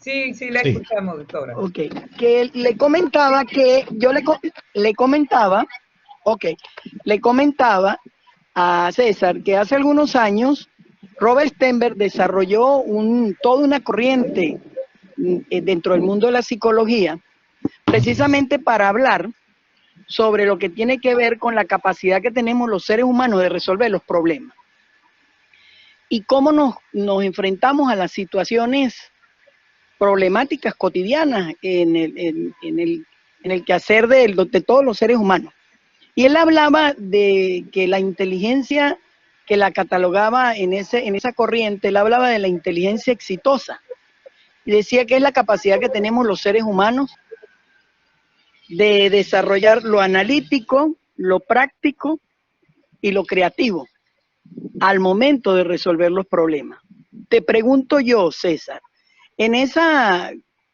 Sí, sí, la Sí. escuchamos, doctora. Ok, que le comentaba que yo le comentaba a César que hace algunos años Robert Stenberg desarrolló toda una corriente dentro del mundo de la psicología, precisamente para hablar sobre lo que tiene que ver con la capacidad que tenemos los seres humanos de resolver los problemas. Y cómo nos enfrentamos a las situaciones problemáticas cotidianas en el quehacer de todos los seres humanos. Y él hablaba de que la inteligencia que la catalogaba en esa corriente, él hablaba de la inteligencia exitosa. Y decía que es la capacidad que tenemos los seres humanos de desarrollar lo analítico, lo práctico y lo creativo al momento de resolver los problemas. Te pregunto yo, César, en esa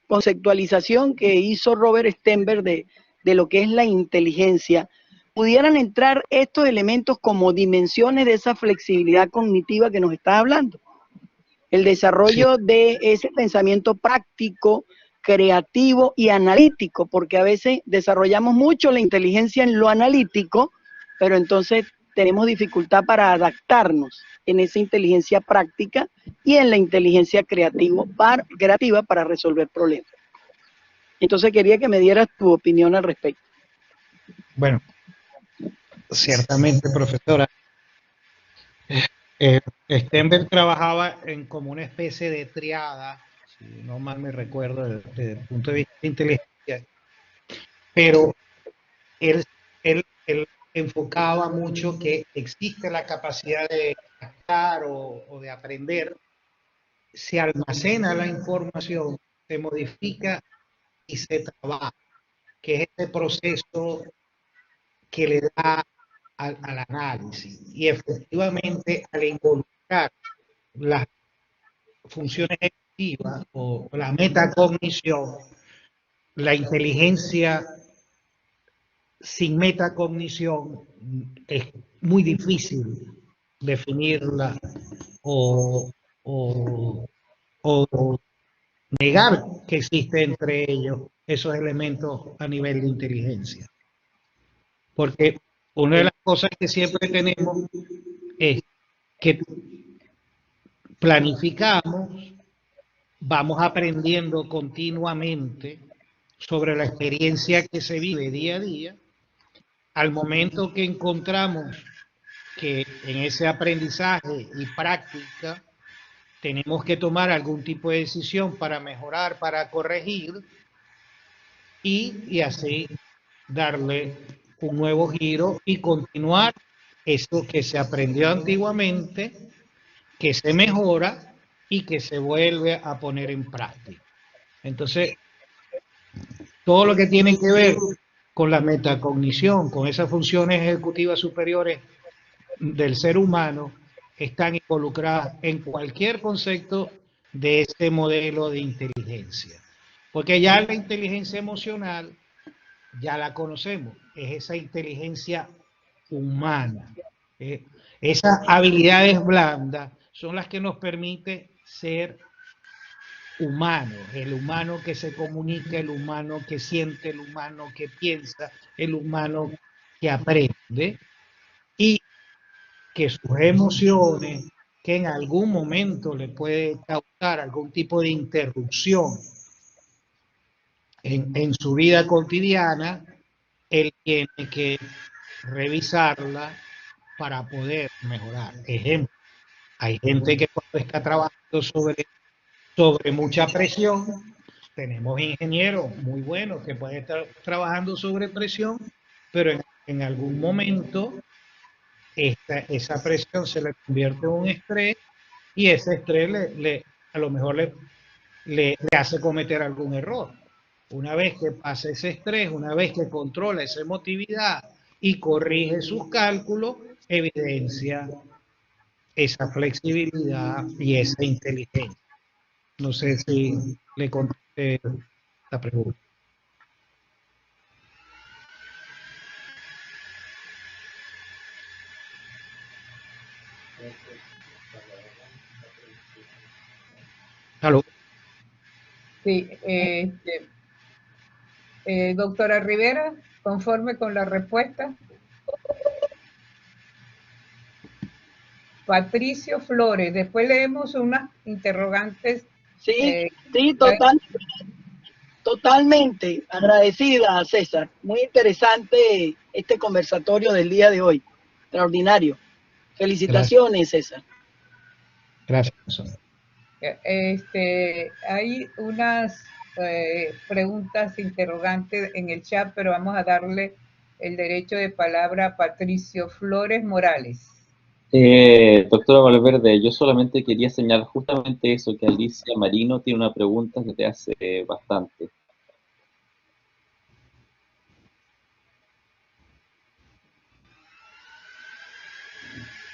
conceptualización que hizo Robert Stenberg de lo que es la inteligencia, ¿pudieran entrar estos elementos como dimensiones de esa flexibilidad cognitiva que nos está hablando? El desarrollo de ese pensamiento práctico, creativo y analítico, porque a veces desarrollamos mucho la inteligencia en lo analítico, pero entonces tenemos dificultad para adaptarnos en esa inteligencia práctica y en la inteligencia creativa para resolver problemas. Entonces quería que me dieras tu opinión al respecto. Bueno, ciertamente, profesora. Stenberg trabajaba como una especie de triada, si no mal me recuerdo, desde el punto de vista de inteligencia, pero él enfocaba mucho que existe la capacidad de captar o de aprender, se almacena la información, se modifica y se trabaja, que es este proceso que le da al análisis. Y efectivamente, al involucrar las funciones ejecutivas o la metacognición, la inteligencia sin metacognición es muy difícil definirla o, o negar que existe entre ellos esos elementos a nivel de inteligencia. Porque una de las cosas que siempre tenemos es que planificamos, vamos aprendiendo continuamente sobre la experiencia que se vive día a día. Al momento que encontramos que en ese aprendizaje y práctica tenemos que tomar algún tipo de decisión para mejorar, para corregir y así darle un nuevo giro y continuar eso que se aprendió antiguamente, que se mejora y que se vuelve a poner en práctica. Entonces, todo lo que tiene que ver con la metacognición, con esas funciones ejecutivas superiores del ser humano, están involucradas en cualquier concepto de este modelo de inteligencia. Porque ya la inteligencia emocional, ya la conocemos, es esa inteligencia humana. Esas habilidades blandas son las que nos permiten ser humanos, el humano que se comunica, el humano que siente, el humano que piensa, el humano que aprende y que sus emociones, que en algún momento le puede causar algún tipo de interrupción en su vida cotidiana, él tiene que revisarla para poder mejorar. Ejemplo, hay gente que cuando está trabajando sobre mucha presión, tenemos ingenieros muy buenos que pueden estar trabajando sobre presión, pero en algún momento esa presión se le convierte en un estrés y ese estrés a lo mejor le hace cometer algún error. Una vez que pasa ese estrés, una vez que controla esa emotividad y corrige sus cálculos, evidencia esa flexibilidad y esa inteligencia. No sé si le contesté la pregunta. ¿Aló? Sí, doctora Rivera, conforme con la respuesta. Patricio Flores, después leemos unas interrogantes. Sí, sí, totalmente agradecida, César. Muy interesante este conversatorio del día de hoy. Extraordinario. Felicitaciones, César. Gracias. Hay unas preguntas interrogantes en el chat, pero vamos a darle el derecho de palabra a Patricio Flores Morales. Doctora Valverde, yo solamente quería señalar justamente eso, que Alicia Marino tiene una pregunta que te hace bastante.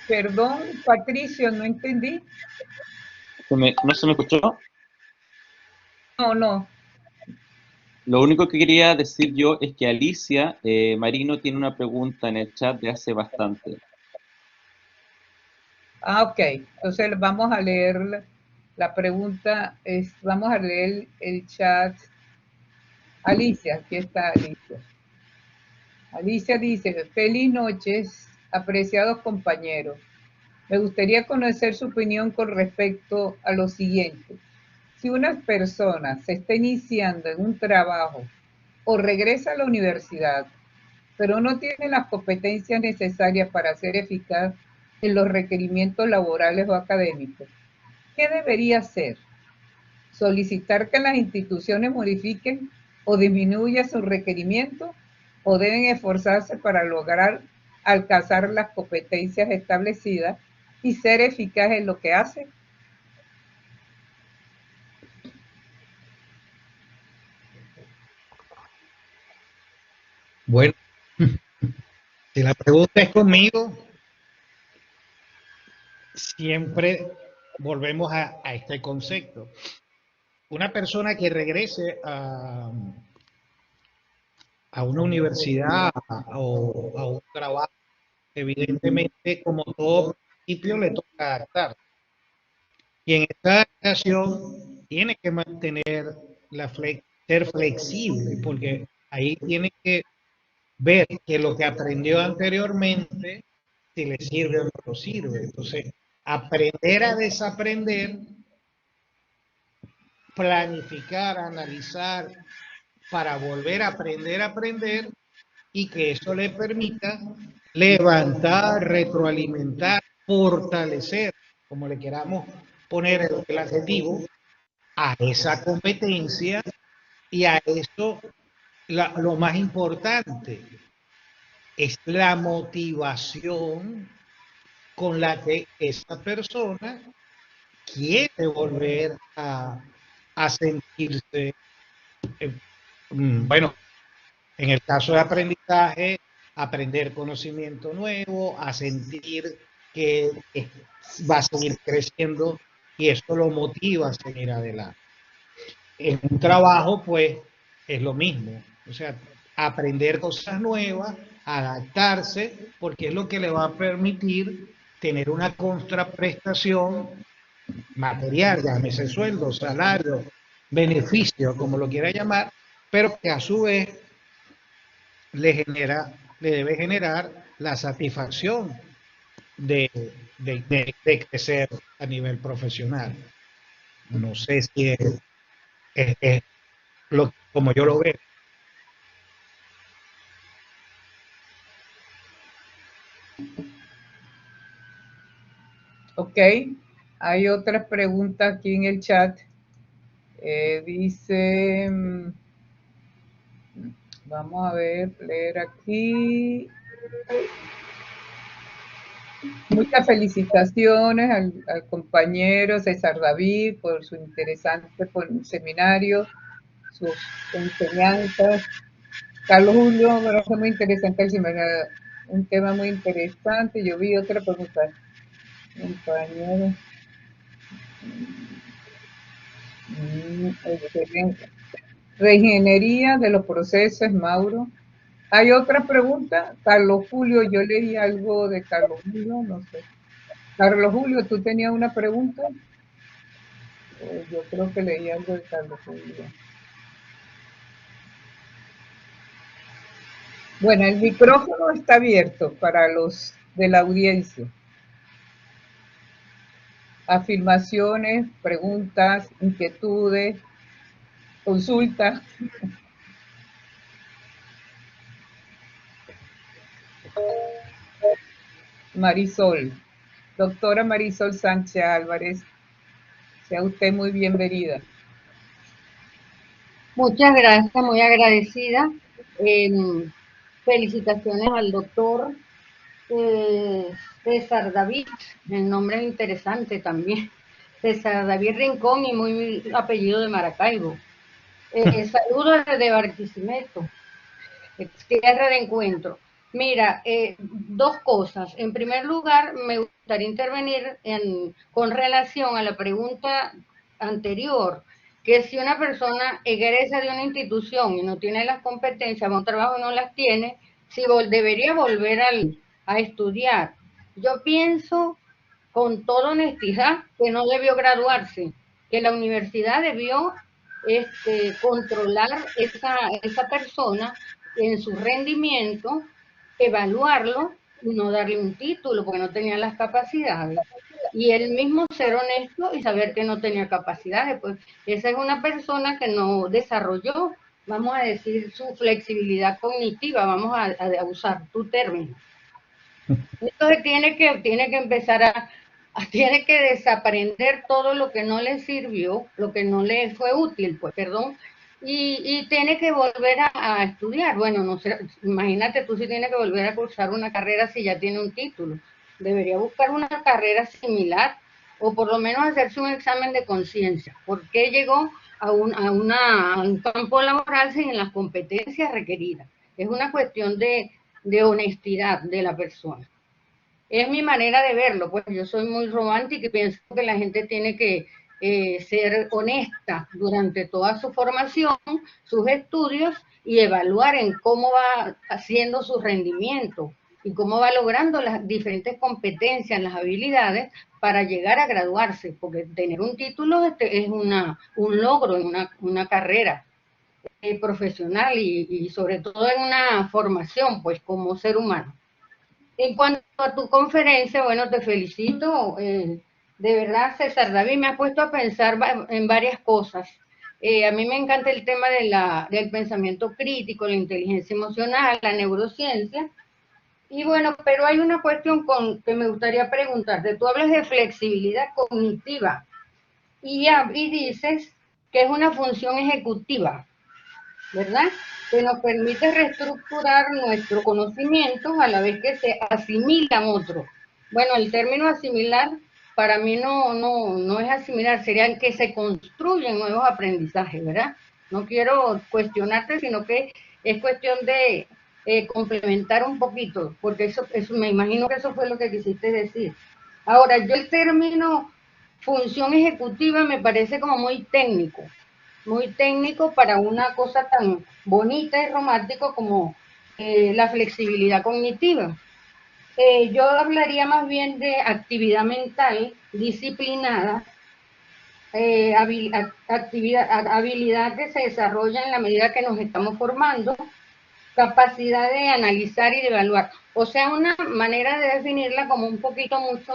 Perdón, Patricio, no entendí. ¿No se me escuchó? No. Lo único que quería decir yo es que Alicia Marino tiene una pregunta en el chat de hace bastante. Ok. Entonces vamos a leer la pregunta. Vamos a leer el chat. Alicia, aquí está Alicia. Alicia dice, feliz noches, apreciados compañeros. Me gustaría conocer su opinión con respecto a lo siguiente. Si una persona se está iniciando en un trabajo o regresa a la universidad, pero no tiene las competencias necesarias para ser eficaz en los requerimientos laborales o académicos, ¿qué debería hacer? ¿Solicitar que las instituciones modifiquen o disminuyan sus requerimientos o deben esforzarse para lograr alcanzar las competencias establecidas y ser eficaz en lo que hace? Bueno, si la pregunta es conmigo, siempre volvemos a este concepto. Una persona que regrese a una universidad o a un trabajo, evidentemente, como todo principio, le toca adaptar. Y en esta adaptación tiene que mantener ser flexible, porque ahí tiene que ver que lo que aprendió anteriormente, si le sirve o no lo sirve. Entonces, aprender a desaprender, planificar, analizar, para volver a aprender y que eso le permita levantar, retroalimentar, fortalecer, como le queramos poner el adjetivo, a esa competencia y a eso lo más importante es la motivación con la que esa persona quiere volver a sentirse, bueno, en el caso de aprendizaje, aprender conocimiento nuevo, a sentir que va a seguir creciendo y eso lo motiva a seguir adelante. En un trabajo, pues, es lo mismo. O sea, aprender cosas nuevas, adaptarse, porque es lo que le va a permitir tener una contraprestación material, llámese sueldo, salario, beneficio, como lo quiera llamar, pero que a su vez le debe generar la satisfacción de crecer a nivel profesional. No sé si es como yo lo veo. Ok, hay otras preguntas aquí en el chat. Dice, vamos a ver, leer aquí. Muchas felicitaciones al compañero César David por su interesante seminario, sus enseñanzas. Carlos Julio, me parece muy interesante el seminario, un tema muy interesante. Yo vi otra pregunta, compañero. Excelente. Reingeniería de los procesos, Mauro. ¿Hay otra pregunta? Carlos Julio, yo leí algo de Carlos Julio, no sé. Carlos Julio, ¿tú tenías una pregunta? Yo creo que leí algo de Carlos Julio. Bueno, el micrófono está abierto para los de la audiencia. Afirmaciones, preguntas, inquietudes, consultas. Marisol, doctora Marisol Sánchez Álvarez, sea usted muy bienvenida. Muchas gracias, muy agradecida. Felicitaciones al doctor César David, el nombre es interesante también. César David Rincón y muy apellido de Maracaibo. Saludos desde Barquisimeto, tierra de encuentro. Mira, dos cosas. En primer lugar, me gustaría intervenir con relación a la pregunta anterior, que si una persona egresa de una institución y no tiene las competencias, va a un trabajo y no las tiene, si debería volver a estudiar. Yo pienso con toda honestidad que no debió graduarse, que la universidad debió controlar esa persona en su rendimiento, evaluarlo y no darle un título porque no tenía las capacidades. Y él mismo ser honesto y saber que no tenía capacidades. Pues esa es una persona que no desarrolló, vamos a decir, su flexibilidad cognitiva, vamos a usar tu término. Entonces tiene que empezar tiene que desaprender todo lo que no le sirvió, lo que no le fue útil, pues, perdón, y tiene que volver a estudiar. Bueno, no sé, imagínate tú si tienes que volver a cursar una carrera si ya tiene un título. Debería buscar una carrera similar o por lo menos hacerse un examen de conciencia. ¿Por qué llegó a un campo laboral sin las competencias requeridas? Es una cuestión de honestidad de la persona. Es mi manera de verlo, pues yo soy muy romántica y pienso que la gente tiene que ser honesta durante toda su formación, sus estudios y evaluar en cómo va haciendo su rendimiento y cómo va logrando las diferentes competencias, las habilidades para llegar a graduarse, porque tener un título es un logro en una carrera profesional y sobre todo en una formación, pues como ser humano. En cuanto a tu conferencia, bueno, te felicito. De verdad, César David, me ha puesto a pensar en varias cosas. A mí me encanta el tema del pensamiento crítico, la inteligencia emocional, la neurociencia. Y bueno, pero hay una cuestión que me gustaría preguntarte. Tú hablas de flexibilidad cognitiva y dices que es una función ejecutiva, ¿verdad? Que nos permite reestructurar nuestro conocimiento a la vez que se asimilan otros. Bueno, el término asimilar para mí no es asimilar, sería que se construyen nuevos aprendizajes, ¿verdad? No quiero cuestionarte, sino que es cuestión de complementar un poquito, porque eso me imagino que eso fue lo que quisiste decir. Ahora, yo el término función ejecutiva me parece como muy técnico para una cosa tan bonita y romántico como la flexibilidad cognitiva. Yo hablaría más bien de actividad mental disciplinada, habilidad que se desarrolla en la medida que nos estamos formando, capacidad de analizar y de evaluar. O sea, una manera de definirla como un poquito mucho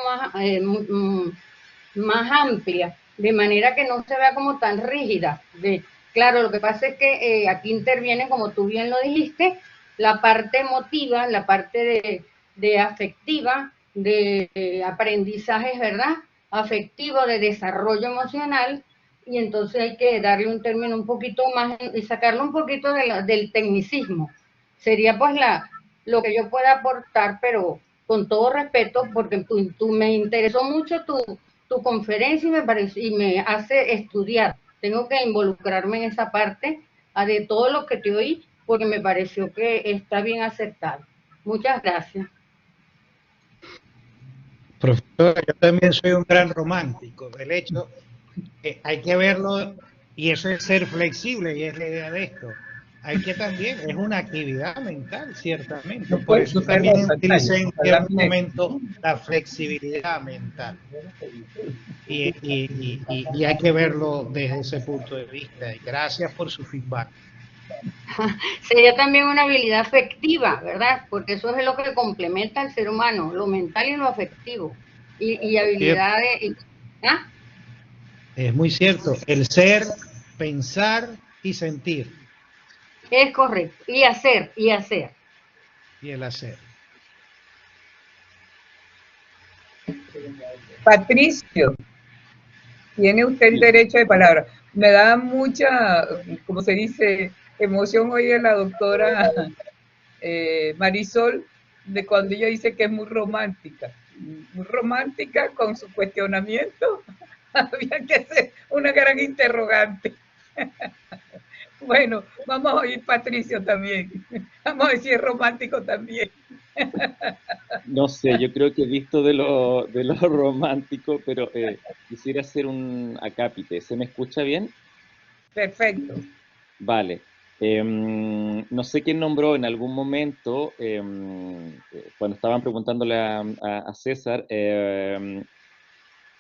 más amplia, de manera que no se vea como tan rígida. Claro, lo que pasa es que aquí interviene, como tú bien lo dijiste, la parte emotiva, la parte de afectiva, de aprendizajes, ¿verdad? Afectivo, de desarrollo emocional, y entonces hay que darle un término un poquito más y sacarlo un poquito del tecnicismo. Sería pues lo que yo pueda aportar, pero con todo respeto, porque tú me interesó mucho tu conferencia y me hace estudiar. Tengo que involucrarme en esa parte de todo lo que te oí, porque me pareció que está bien acertado. Muchas gracias. Profesora, yo también soy un gran romántico. El hecho, hay que verlo, y eso es ser flexible, y es la idea de esto. Hay que también, es una actividad mental, ciertamente. No Por puede eso superar también la pantalla. utilicé en Ojalá cierto me- momento la flexibilidad mental. Y hay que verlo desde ese punto de vista. Y gracias por su feedback. Sería también una habilidad afectiva, ¿verdad? Porque eso es lo que complementa al ser humano, lo mental y lo afectivo. Y habilidades. ¿Ah? Es muy cierto. El ser, pensar y sentir. Es correcto. Y hacer, y hacer. Y el hacer. Patricio, tiene usted el derecho de palabra. Me da mucha, como se dice, emoción oír a la doctora Marisol de cuando ella dice que es muy romántica con su cuestionamiento. Había que hacer una gran interrogante. Bueno, vamos a oír Patricio también. Vamos a ver si es romántico también. No sé, yo creo que he visto de lo romántico, pero quisiera hacer un acápite. ¿Se me escucha bien? Perfecto. Vale. No sé quién nombró en algún momento, cuando estaban preguntándole a César,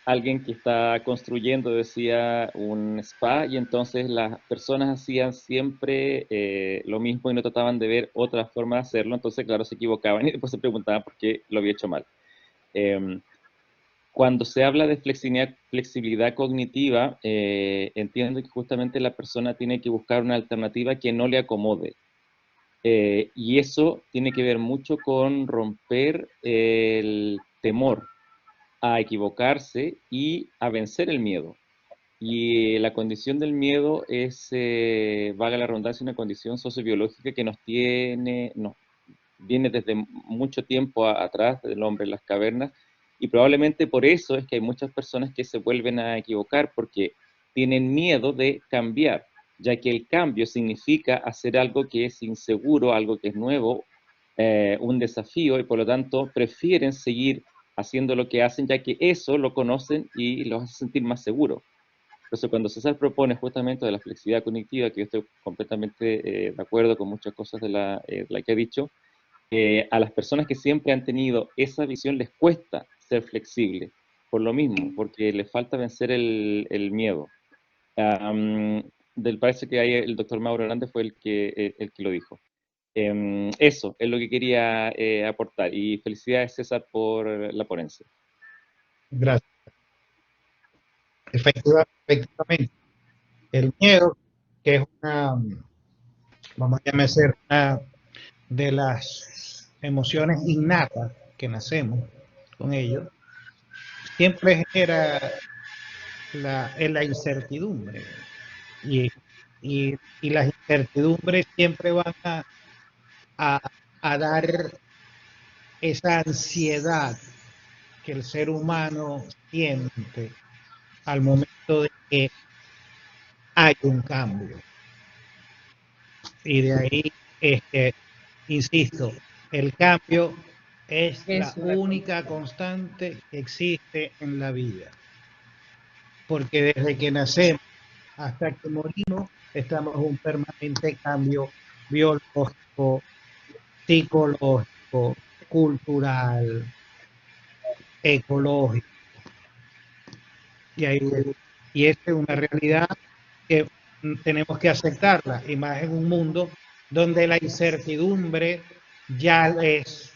alguien que está construyendo decía un spa y entonces las personas hacían siempre lo mismo y no trataban de ver otra forma de hacerlo, entonces claro, se equivocaban y después se preguntaban por qué lo había hecho mal. Cuando se habla de flexibilidad cognitiva, entiendo que justamente la persona tiene que buscar una alternativa que no le acomode. Y eso tiene que ver mucho con romper el temor a equivocarse y a vencer el miedo. Y la condición del miedo es, valga la redundancia, una condición sociobiológica que nos viene desde mucho tiempo atrás del hombre en las cavernas, y probablemente por eso es que hay muchas personas que se vuelven a equivocar, porque tienen miedo de cambiar, ya que el cambio significa hacer algo que es inseguro, algo que es nuevo, un desafío, y por lo tanto prefieren seguir haciendo lo que hacen, ya que eso lo conocen y los hace sentir más seguros. Por eso cuando César propone justamente de la flexibilidad cognitiva, que yo estoy completamente de acuerdo con muchas cosas de la que ha dicho, a las personas que siempre han tenido esa visión les cuesta ser flexibles, por lo mismo, porque les falta vencer el miedo. Parece que ahí el doctor Mauro Hernández fue el que lo dijo. Eso es lo que quería aportar, y felicidades, César, por la ponencia. Gracias. Efectivamente. El miedo, que es vamos a llamarse, una de las emociones innatas que nacemos con ello, siempre genera la incertidumbre. Y, y las incertidumbres siempre van a dar esa ansiedad que el ser humano siente al momento de que hay un cambio. Y de ahí es que, insisto, el cambio es la única constante que existe en la vida. Porque desde que nacemos hasta que morimos, estamos en un permanente cambio biológico, psicológico, cultural, ecológico. Y esta es una realidad que tenemos que aceptarla, y más en un mundo donde la incertidumbre ya es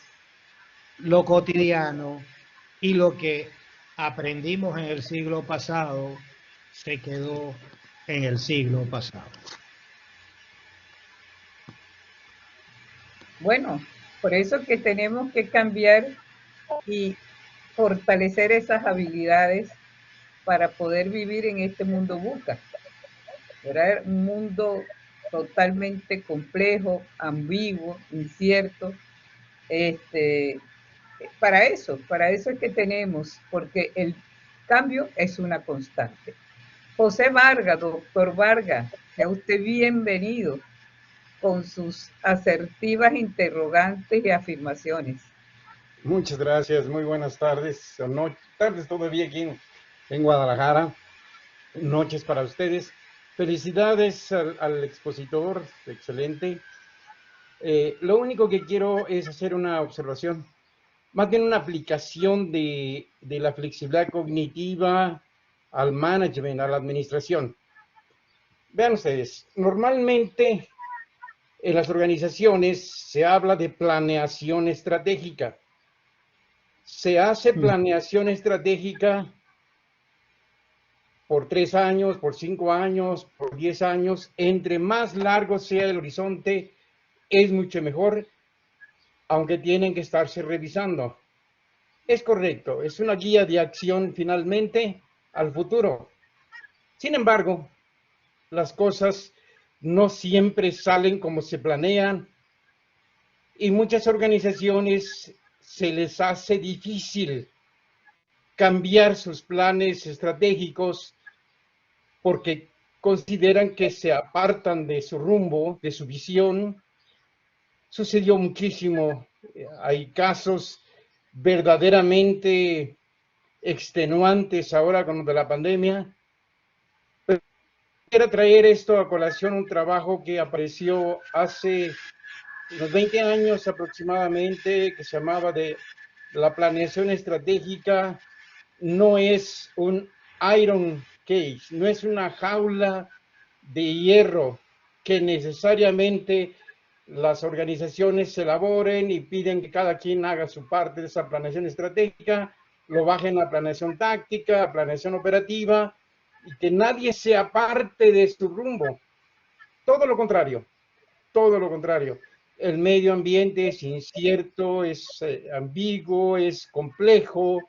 lo cotidiano, y lo que aprendimos en el siglo pasado se quedó en el siglo pasado. Bueno, por eso que tenemos que cambiar y fortalecer esas habilidades para poder vivir en este mundo VUCA. Era un mundo totalmente complejo, ambiguo, incierto. Para eso es que tenemos, porque el cambio es una constante. José Vargas, doctor Vargas, sea usted bienvenido con sus asertivas interrogantes y afirmaciones. Muchas gracias, muy buenas tardes, o no, tardes todavía aquí en Guadalajara, noches para ustedes. Felicidades al expositor, excelente. Lo único que quiero es hacer una observación, más bien una aplicación de la flexibilidad cognitiva al management, a la administración. Vean ustedes, normalmente en las organizaciones se habla de planeación estratégica. Se hace planeación estratégica por 3 años, por 5 años, por 10 años. Entre más largo sea el horizonte, es mucho mejor, aunque tienen que estarse revisando. Es correcto, es una guía de acción finalmente al futuro. Sin embargo, las cosas no siempre salen como se planean y muchas organizaciones se les hace difícil cambiar sus planes estratégicos porque consideran que se apartan de su rumbo, de su visión. Sucedió muchísimo. Hay casos verdaderamente extenuantes ahora con lo de la pandemia. Pero quiero traer esto a colación, un trabajo que apareció hace unos 20 años aproximadamente, que se llamaba de la planeación estratégica. No es un iron cage, no es una jaula de hierro que necesariamente las organizaciones se elaboren y piden que cada quien haga su parte de esa planeación estratégica, lo bajen a planeación táctica, a planeación operativa, y que nadie se aparte de su rumbo. Todo lo contrario, todo lo contrario. El medio ambiente es incierto, es ambiguo, es complejo,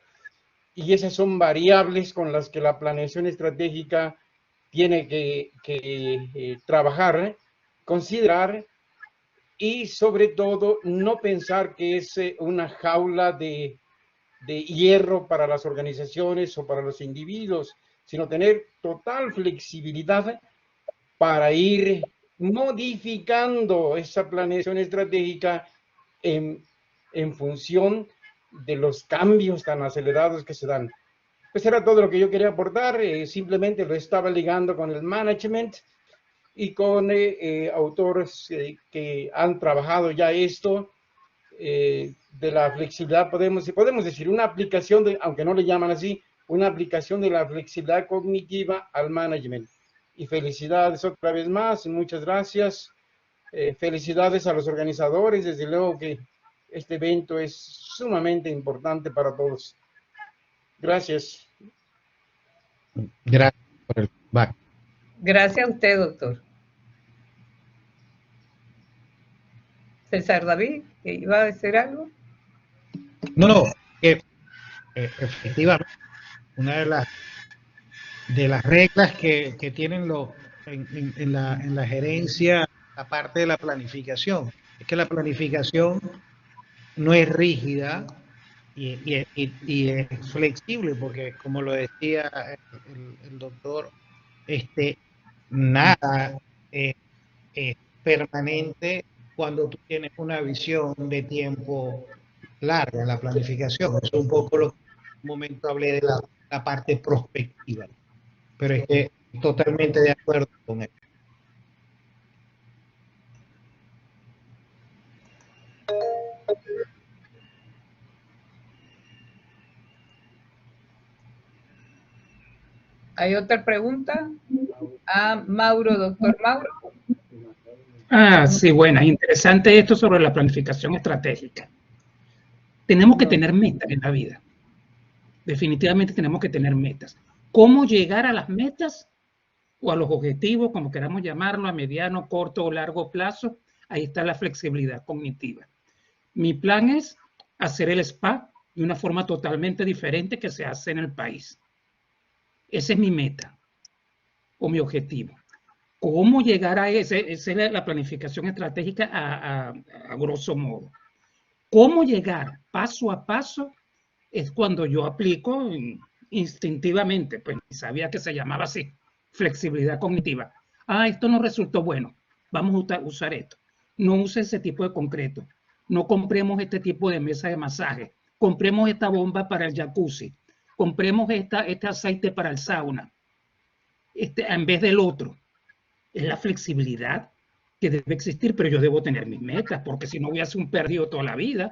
y esas son variables con las que la planeación estratégica tiene que trabajar, considerar y sobre todo no pensar que es una jaula de hierro para las organizaciones o para los individuos, sino tener total flexibilidad para ir modificando esa planeación estratégica en función de los cambios tan acelerados que se dan. Pues era todo lo que yo quería aportar, simplemente lo estaba ligando con el management y con autores que han trabajado ya esto, de la flexibilidad, podemos decir, una aplicación, aunque no le llaman así, una aplicación de la flexibilidad cognitiva al management. Y felicidades otra vez más, muchas gracias. Felicidades a los organizadores, desde luego que este evento es sumamente importante para todos. Gracias. Gracias por el feedback. Gracias a usted, doctor. César David, ¿que iba a decir algo? No, efectivamente, una de las reglas que tienen en la gerencia, aparte de la planificación, es que la planificación no es rígida y es flexible, porque como lo decía el doctor, nada es permanente cuando tú tienes una visión de tiempo larga en la planificación. Eso es un poco lo que en un momento hablé de la parte prospectiva, pero es que totalmente de acuerdo con él. ¿Hay otra pregunta? Mauro, doctor Mauro. Sí, bueno, interesante esto sobre la planificación estratégica. Tenemos que tener metas en la vida. Definitivamente tenemos que tener metas. ¿Cómo llegar a las metas o a los objetivos, como queramos llamarlo, a mediano, corto o largo plazo? Ahí está la flexibilidad cognitiva. Mi plan es hacer el SPA de una forma totalmente diferente que se hace en el país. Esa es mi meta o mi objetivo. ¿Cómo llegar a ese? Esa es la planificación estratégica a grosso modo. ¿Cómo llegar paso a paso? Es cuando yo aplico instintivamente, pues sabía que se llamaba así, flexibilidad cognitiva. Ah, esto no resultó bueno, vamos a usar esto. No use ese tipo de concreto, no compremos este tipo de mesa de masaje, compremos esta bomba para el jacuzzi, compremos este aceite para el sauna, en vez del otro. Es la flexibilidad que debe existir, pero yo debo tener mis metas, porque si no voy a ser un perdido toda la vida.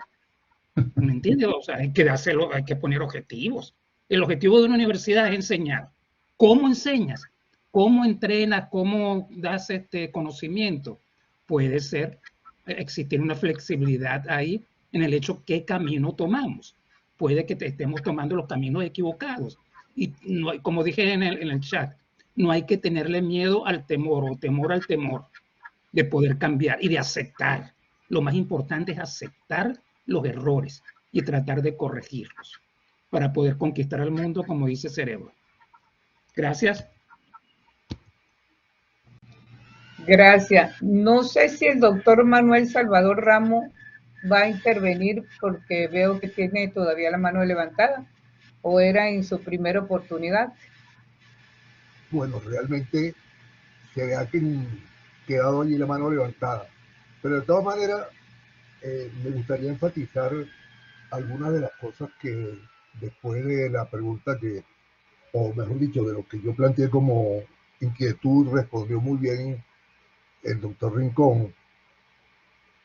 ¿Me entiendes? O sea, hay que hacerlo, hay que poner objetivos. El objetivo de una universidad es enseñar. ¿Cómo enseñas? ¿Cómo entrenas? ¿Cómo das conocimiento? Puede ser existir una flexibilidad ahí en el hecho qué camino tomamos. Puede que estemos tomando los caminos equivocados. Y no, como dije en el chat, no hay que tenerle miedo al temor o temor al temor de poder cambiar y de aceptar. Lo más importante es aceptar los errores y tratar de corregirlos para poder conquistar al mundo, como dice Cerebro. Gracias. Gracias. No sé si el doctor Manuel Salvador Ramos va a intervenir porque veo que tiene todavía la mano levantada, o era en su primera oportunidad. Bueno, realmente se ha quedado allí la mano levantada, pero de todas maneras me gustaría enfatizar algunas de las cosas que después de la pregunta o mejor dicho, de lo que yo planteé como inquietud, respondió muy bien el doctor Rincón.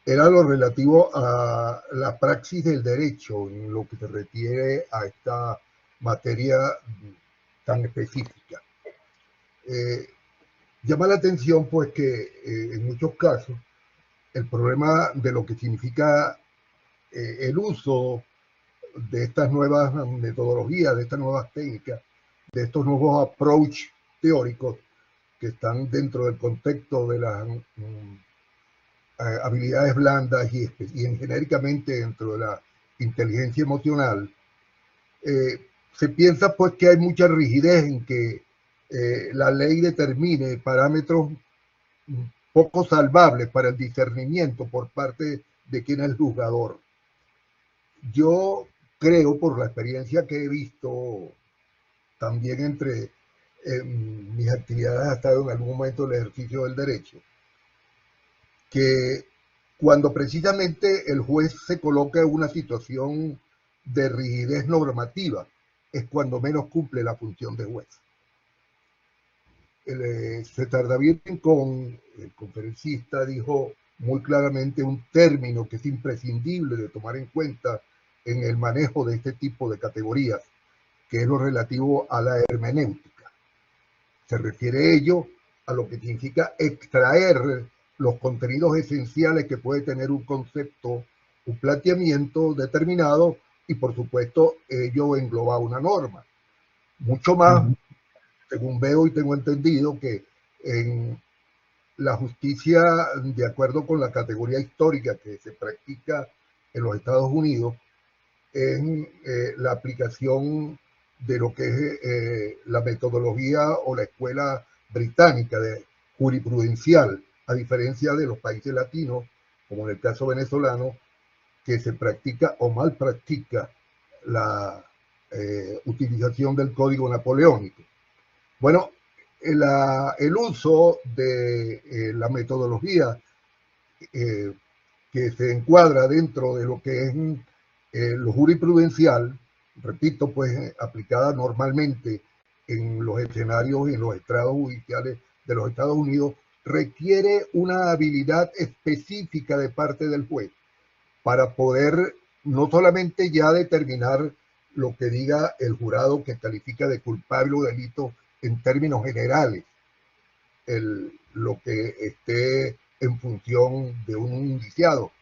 Era lo relativo a la praxis del derecho, en lo que se refiere a esta materia tan específica. Llama la atención pues que en muchos casos el problema de lo que significa el uso de estas nuevas metodologías, de estas nuevas técnicas, de estos nuevos approach teóricos que están dentro del contexto de las habilidades blandas y genéricamente dentro de la inteligencia emocional, se piensa pues que hay mucha rigidez en que la ley determine parámetros poco salvables para el discernimiento por parte de quien es el juzgador. Yo creo, por la experiencia que he visto también entre mis actividades ha estado en algún momento el ejercicio del derecho, que cuando precisamente el juez se coloca en una situación de rigidez normativa, es cuando menos cumple la función de juez. César David Rincón, el conferencista, dijo muy claramente un término que es imprescindible de tomar en cuenta en el manejo de este tipo de categorías, que es lo relativo a la hermenéutica. Se refiere ello a lo que significa extraer los contenidos esenciales que puede tener un concepto, un planteamiento determinado, y por supuesto ello engloba una norma. Mucho más, según veo y tengo entendido, que en la justicia, de acuerdo con la categoría histórica que se practica en los Estados Unidos, en la aplicación de lo que es la metodología o la escuela británica de jurisprudencial, a diferencia de los países latinos, como en el caso venezolano, que se practica o mal practica la utilización del código napoleónico. Bueno, el uso de la metodología que se encuadra dentro de lo que es lo jurisprudencial, repito, pues aplicada normalmente en los escenarios y en los estrados judiciales de los Estados Unidos, requiere una habilidad específica de parte del juez para poder no solamente ya determinar lo que diga el jurado que califica de culpable o delito en términos generales, lo que esté en función de un indiciado,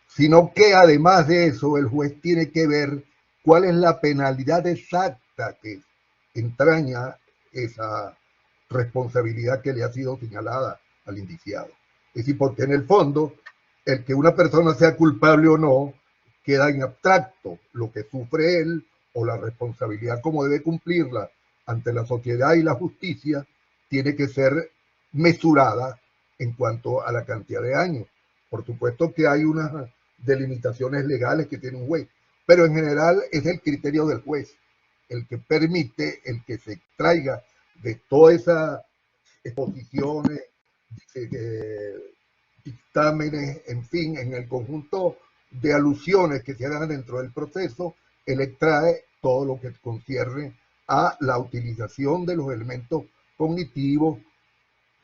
sino que además de eso el juez tiene que ver cuál es la penalidad exacta que entraña esa responsabilidad que le ha sido señalada al indiciado. Es decir, porque en el fondo, el que una persona sea culpable o no, queda en abstracto. Lo que sufre él o la responsabilidad como debe cumplirla ante la sociedad y la justicia tiene que ser mesurada en cuanto a la cantidad de años. Por supuesto que hay unas delimitaciones legales que tiene un juez, pero en general es el criterio del juez el que permite, el que se extraiga de todas esas exposiciones, dictámenes, en fin, en el conjunto de alusiones que se hagan dentro del proceso, él extrae todo lo que concierne a la utilización de los elementos cognitivos.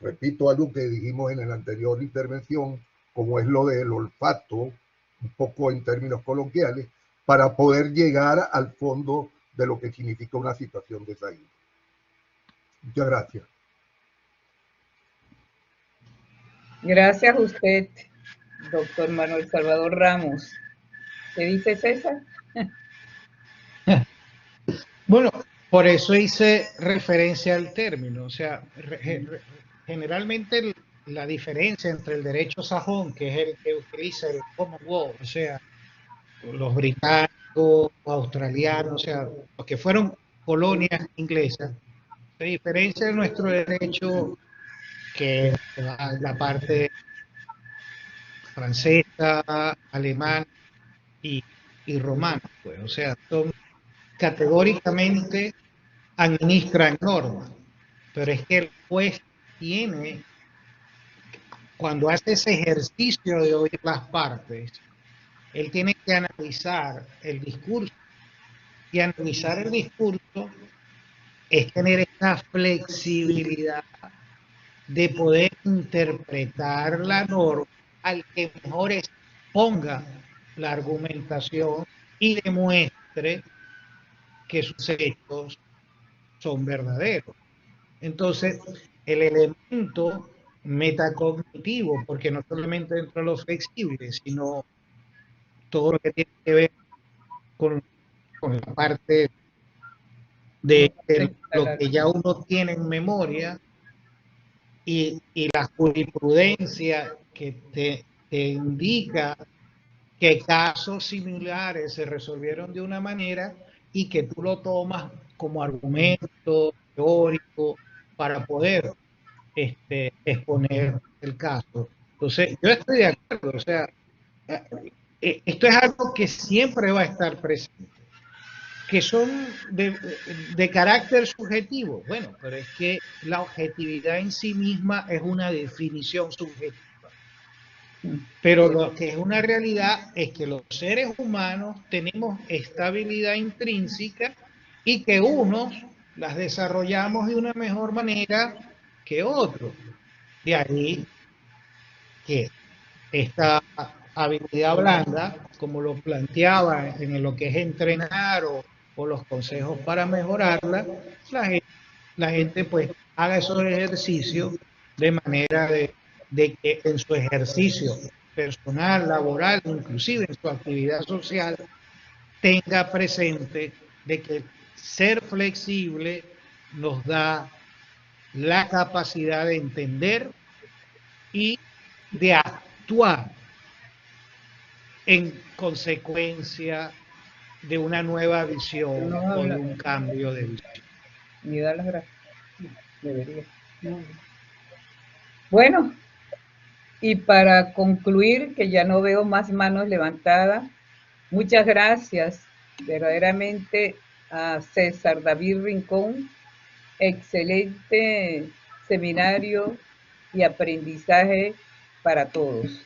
Repito algo que dijimos en la anterior intervención, como es lo del olfato, un poco en términos coloquiales, para poder llegar al fondo de lo que significa una situación de esa índole. Muchas gracias. Gracias a usted, doctor Manuel Salvador Ramos. ¿Qué dice César? Bueno, por eso hice referencia al término. O sea, generalmente la diferencia entre el derecho sajón, que es el que utiliza el Commonwealth, o sea, los británicos, australianos, o sea, los que fueron colonias inglesas, se diferencia de nuestro derecho, que es la parte francesa, alemana y romana, pues, o sea, son categóricamente administran normas, pero es que el juez tiene, cuando hace ese ejercicio de oír las partes, él tiene que analizar el discurso, y analizar el discurso es tener esta flexibilidad de poder interpretar la norma al que mejor exponga la argumentación y demuestre que sus hechos son verdaderos. Entonces, el elemento metacognitivo, porque no solamente dentro de lo flexible, sino todo lo que tiene que ver con la parte de lo que ya uno tiene en memoria y la jurisprudencia que te indica que casos similares se resolvieron de una manera y que tú lo tomas como argumento teórico para poder exponer el caso. Entonces, yo estoy de acuerdo, o sea, esto es algo que siempre va a estar presente, que son de carácter subjetivo. Bueno, pero es que la objetividad en sí misma es una definición subjetiva. Pero lo que es una realidad es que los seres humanos tenemos estabilidad intrínseca y que unos las desarrollamos de una mejor manera que otros. De ahí que esta habilidad blanda, como lo planteaba en lo que es entrenar o los consejos para mejorarla, la gente pues haga esos ejercicios de manera de que en su ejercicio personal, laboral, inclusive en su actividad social, tenga presente de que ser flexible nos da la capacidad de entender y de actuar en consecuencia de una nueva visión o de un cambio de visión. Ni da las gracias. Debería. Bueno, y para concluir, que ya no veo más manos levantadas, muchas gracias verdaderamente a César David Rincón. Excelente seminario y aprendizaje para todos.